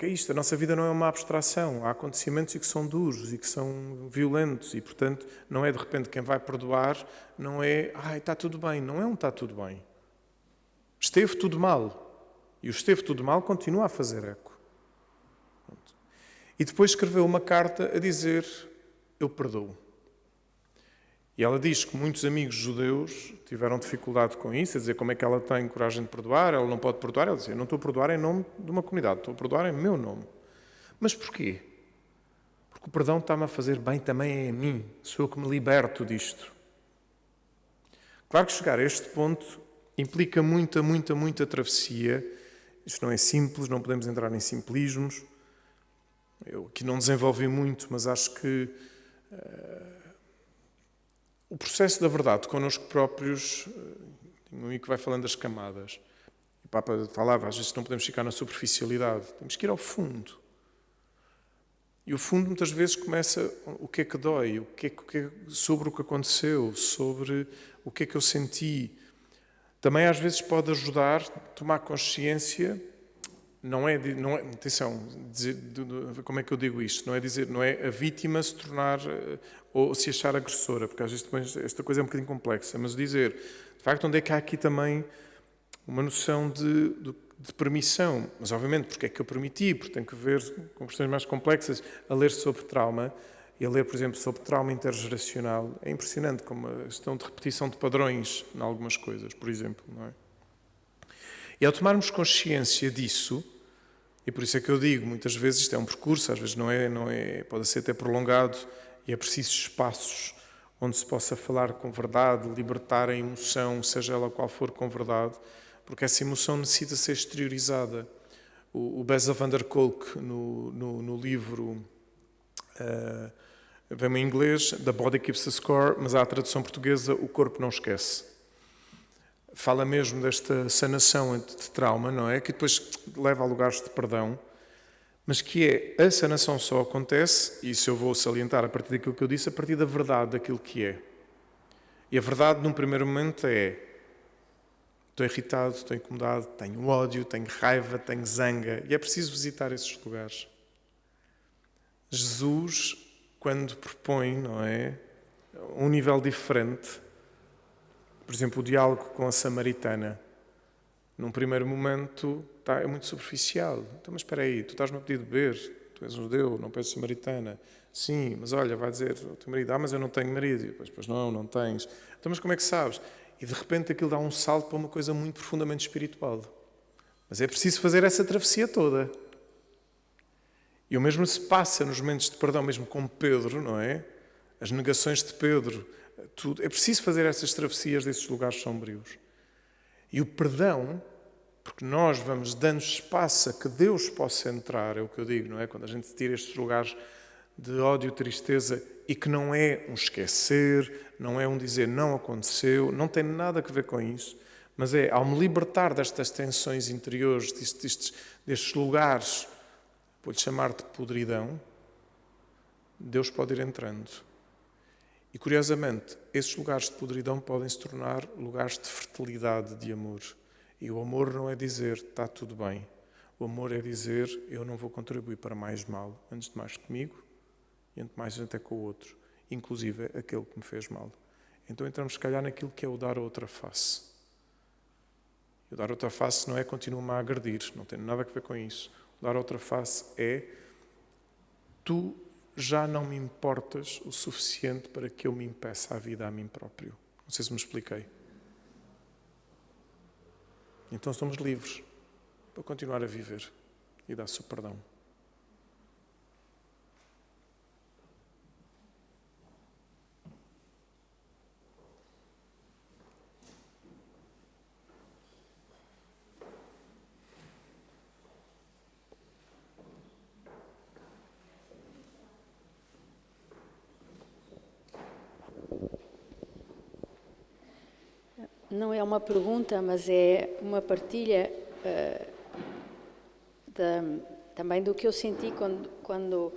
B: isto, a nossa vida não é uma abstração. Há acontecimentos que são duros e que são violentos e, portanto, não é de repente quem vai perdoar, não é, está tudo bem. Não é está tudo bem. Esteve tudo mal. E o esteve tudo mal continua a fazer eco. E depois escreveu uma carta a dizer, eu perdoo. E ela diz que muitos amigos judeus tiveram dificuldade com isso, a dizer como é que ela tem coragem de perdoar, ela não pode perdoar. Ela diz, eu não estou a perdoar em nome de uma comunidade, estou a perdoar em meu nome. Mas porquê? Porque o perdão está-me a fazer bem também a mim, sou eu que me liberto disto. Claro que chegar a este ponto implica muita travessia. Isto não é simples, não podemos entrar em simplismos. Eu aqui não desenvolvi muito, mas acho que o processo da verdade connosco próprios, tem um amigo que vai falando das camadas. O Papa falava, às vezes não podemos ficar na superficialidade, temos que ir ao fundo. E o fundo muitas vezes começa o que é que dói, sobre o que aconteceu, sobre o que é que eu senti. Também às vezes pode ajudar a tomar consciência. Não é, atenção, como é que eu digo isto? Não é a vítima se tornar ou se achar agressora, porque às vezes depois esta coisa é um bocadinho complexa, mas dizer, de facto, onde é que há aqui também uma noção de permissão, mas obviamente porque é que eu permiti, porque tem que ver com questões mais complexas, a ler sobre trauma, e a ler, por exemplo, sobre trauma intergeracional, é impressionante como a questão de repetição de padrões em algumas coisas, por exemplo, não é? E ao tomarmos consciência disso, e por isso é que eu digo, muitas vezes isto é um percurso, às vezes não é, pode ser até prolongado, e é preciso espaços onde se possa falar com verdade, libertar a emoção, seja ela qual for, com verdade, porque essa emoção necessita ser exteriorizada. O Bessel van der Kolk, no livro, vem em inglês, The Body Keeps the Score, mas há a tradução portuguesa, O Corpo Não Esquece. Fala mesmo desta sanação de trauma, não é? Que depois leva a lugares de perdão, mas que a sanação só acontece, e isso eu vou salientar a partir daquilo que eu disse, a partir da verdade daquilo que é. E a verdade, num primeiro momento, é: estou irritado, estou incomodado, tenho ódio, tenho raiva, tenho zanga, e é preciso visitar esses lugares. Jesus, quando propõe, não é, um nível diferente, por exemplo, o diálogo com a samaritana, num primeiro momento é muito superficial. Então, mas espera aí, tu estás-me a pedir de beber, tu és um judeu, não pedes samaritana. Sim, mas olha, vai dizer o teu marido, mas eu não tenho marido. Pois não tens. Então, mas como é que sabes? E de repente aquilo dá um salto para uma coisa muito profundamente espiritual. Mas é preciso fazer essa travessia toda. E o mesmo se passa nos momentos de perdão, mesmo com Pedro, não é? As negações de Pedro, tudo. É preciso fazer essas travessias desses lugares sombrios. E o perdão, porque nós vamos dando espaço a que Deus possa entrar, é o que eu digo, não é? Quando a gente tira estes lugares de ódio, tristeza, e que não é um esquecer, não é um dizer não aconteceu, não tem nada a ver com isso, mas é ao me libertar destas tensões interiores, destes lugares, vou-lhe chamar de podridão, Deus pode ir entrando. E, curiosamente, esses lugares de podridão podem se tornar lugares de fertilidade, de amor. E o amor não é dizer, está tudo bem. O amor é dizer, eu não vou contribuir para mais mal, antes de mais comigo, e antes de mais até com o outro, inclusive aquele que me fez mal. Então entramos, se calhar, naquilo que é o dar a outra face. E o dar a outra face não é continuar-me a agredir, não tem nada a ver com isso. O dar a outra face é, tu já não me importas o suficiente para que eu me impeça a vida a mim próprio. Não sei se me expliquei. Então somos livres para continuar a viver e dar-se o perdão.
F: Não é uma pergunta, mas é uma partilha também do que eu senti quando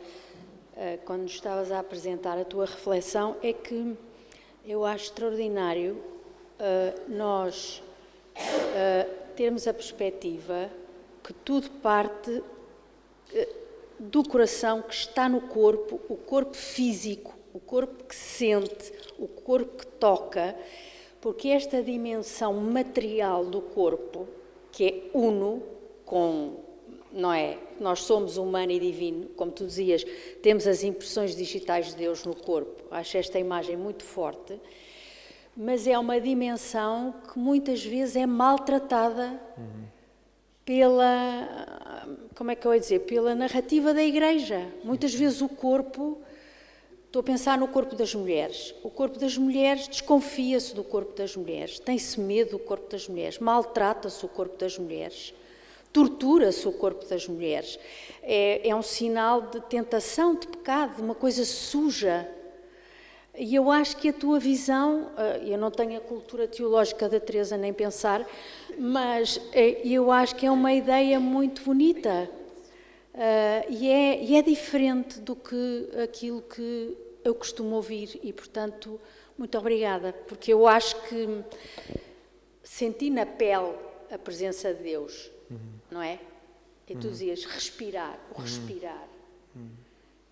F: estavas a apresentar a tua reflexão. É que eu acho extraordinário nós termos a perspectiva que tudo parte do coração que está no corpo, o corpo físico, o corpo que sente, o corpo que toca, porque esta dimensão material do corpo, que é uno com, não é? Nós somos humano e divino, como tu dizias, temos as impressões digitais de Deus no corpo. Acho esta imagem muito forte, mas é uma dimensão que muitas vezes é maltratada pela, como é que eu ia dizer, pela narrativa da Igreja. Muitas vezes o corpo... Estou a pensar no corpo das mulheres. O corpo das mulheres desconfia-se do corpo das mulheres, tem-se medo do corpo das mulheres, maltrata-se o corpo das mulheres, tortura-se o corpo das mulheres. É um sinal de tentação, de pecado, de uma coisa suja. E eu acho que a tua visão, eu não tenho a cultura teológica da Teresa nem pensar, mas eu acho que é uma ideia muito bonita. E é diferente do que aquilo que eu costumo ouvir e, portanto, muito obrigada, porque eu acho que senti na pele a presença de Deus, não é? E tu dizias respirar, o respirar.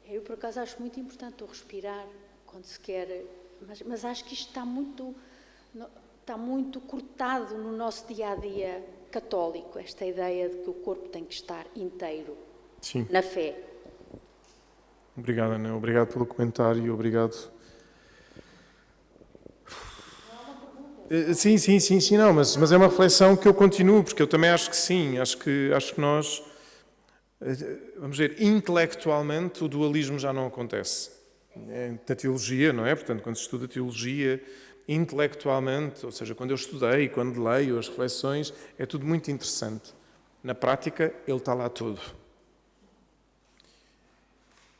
F: Eu, por acaso, acho muito importante o respirar quando se quer, mas acho que isto está muito cortado no nosso dia-a-dia católico, esta ideia de que o corpo tem que estar inteiro.
B: Sim.
F: Na fé.
B: Obrigado, Ana. Obrigado pelo comentário e obrigado. Sim, não, mas é uma reflexão que eu continuo, porque eu também acho que sim, acho que nós, vamos dizer, intelectualmente o dualismo já não acontece. Na teologia, não é? Portanto, quando se estuda teologia, intelectualmente, ou seja, quando eu estudei, quando leio as reflexões, é tudo muito interessante. Na prática, ele está lá todo.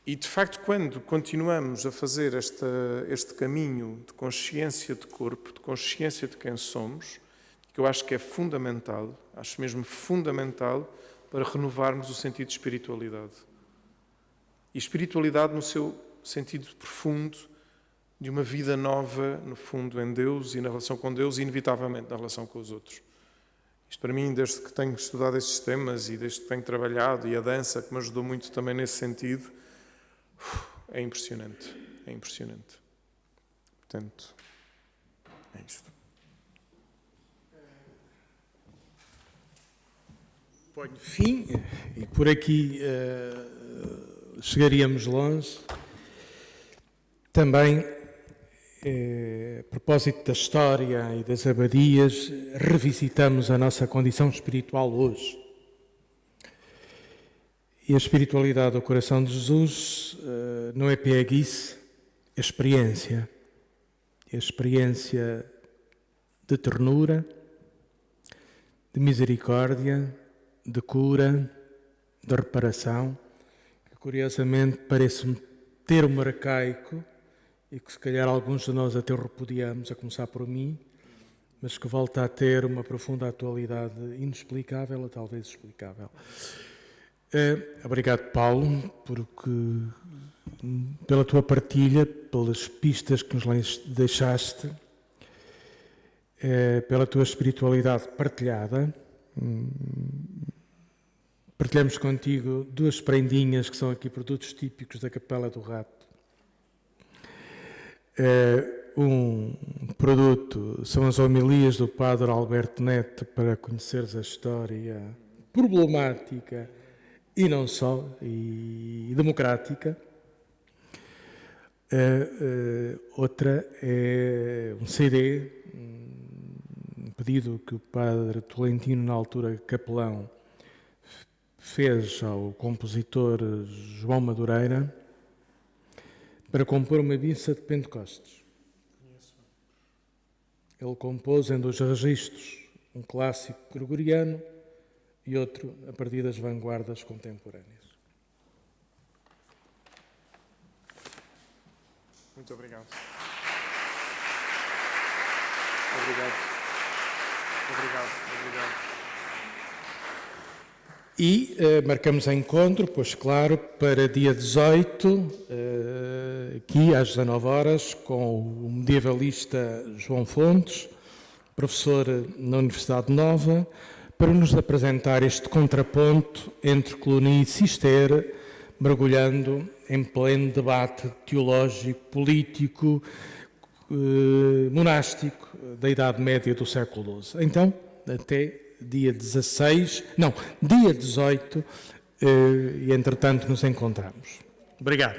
B: E, de facto, quando continuamos a fazer este caminho de consciência de corpo, de consciência de quem somos, que eu acho que é fundamental, acho mesmo fundamental para renovarmos o sentido de espiritualidade. E espiritualidade no seu sentido profundo de uma vida nova, no fundo, em Deus e na relação com Deus e, inevitavelmente, na relação com os outros. Isto, para mim, desde que tenho estudado estes temas e desde que tenho trabalhado, e a dança, que me ajudou muito também nesse sentido, é impressionante, é impressionante. Portanto, é isto.
A: Ponho fim, e por aqui chegaríamos longe. Também, a propósito da história e das abadias, revisitamos a nossa condição espiritual hoje. E a espiritualidade do coração de Jesus não é pieguice, é experiência. É experiência de ternura, de misericórdia, de cura, de reparação, que curiosamente parece-me termo arcaico e que se calhar alguns de nós até repudiamos, a começar por mim, mas que volta a ter uma profunda atualidade inexplicável ou talvez explicável. Obrigado, Paulo, pela tua partilha, pelas pistas que nos deixaste, pela tua espiritualidade partilhada. Partilhamos contigo duas prendinhas que são aqui produtos típicos da Capela do Rato. Um produto são as homilias do Padre Alberto Neto para conheceres a história problemática e não só, e democrática. Outra é um CD, um pedido que o padre Tolentino, na altura capelão, fez ao compositor João Madureira para compor uma missa de Pentecostes. Ele compôs em 2 registros, um clássico gregoriano e outro a partir das vanguardas contemporâneas.
B: Muito obrigado. Obrigado.
A: E marcamos encontro, pois claro, para dia 18, aqui às 19 horas, com o medievalista João Fontes, professor na Universidade Nova, para nos apresentar este contraponto entre Cluny e Cister, mergulhando em pleno debate teológico, político, monástico da Idade Média do século XII. Então, até dia 18, e entretanto nos encontramos. Obrigado.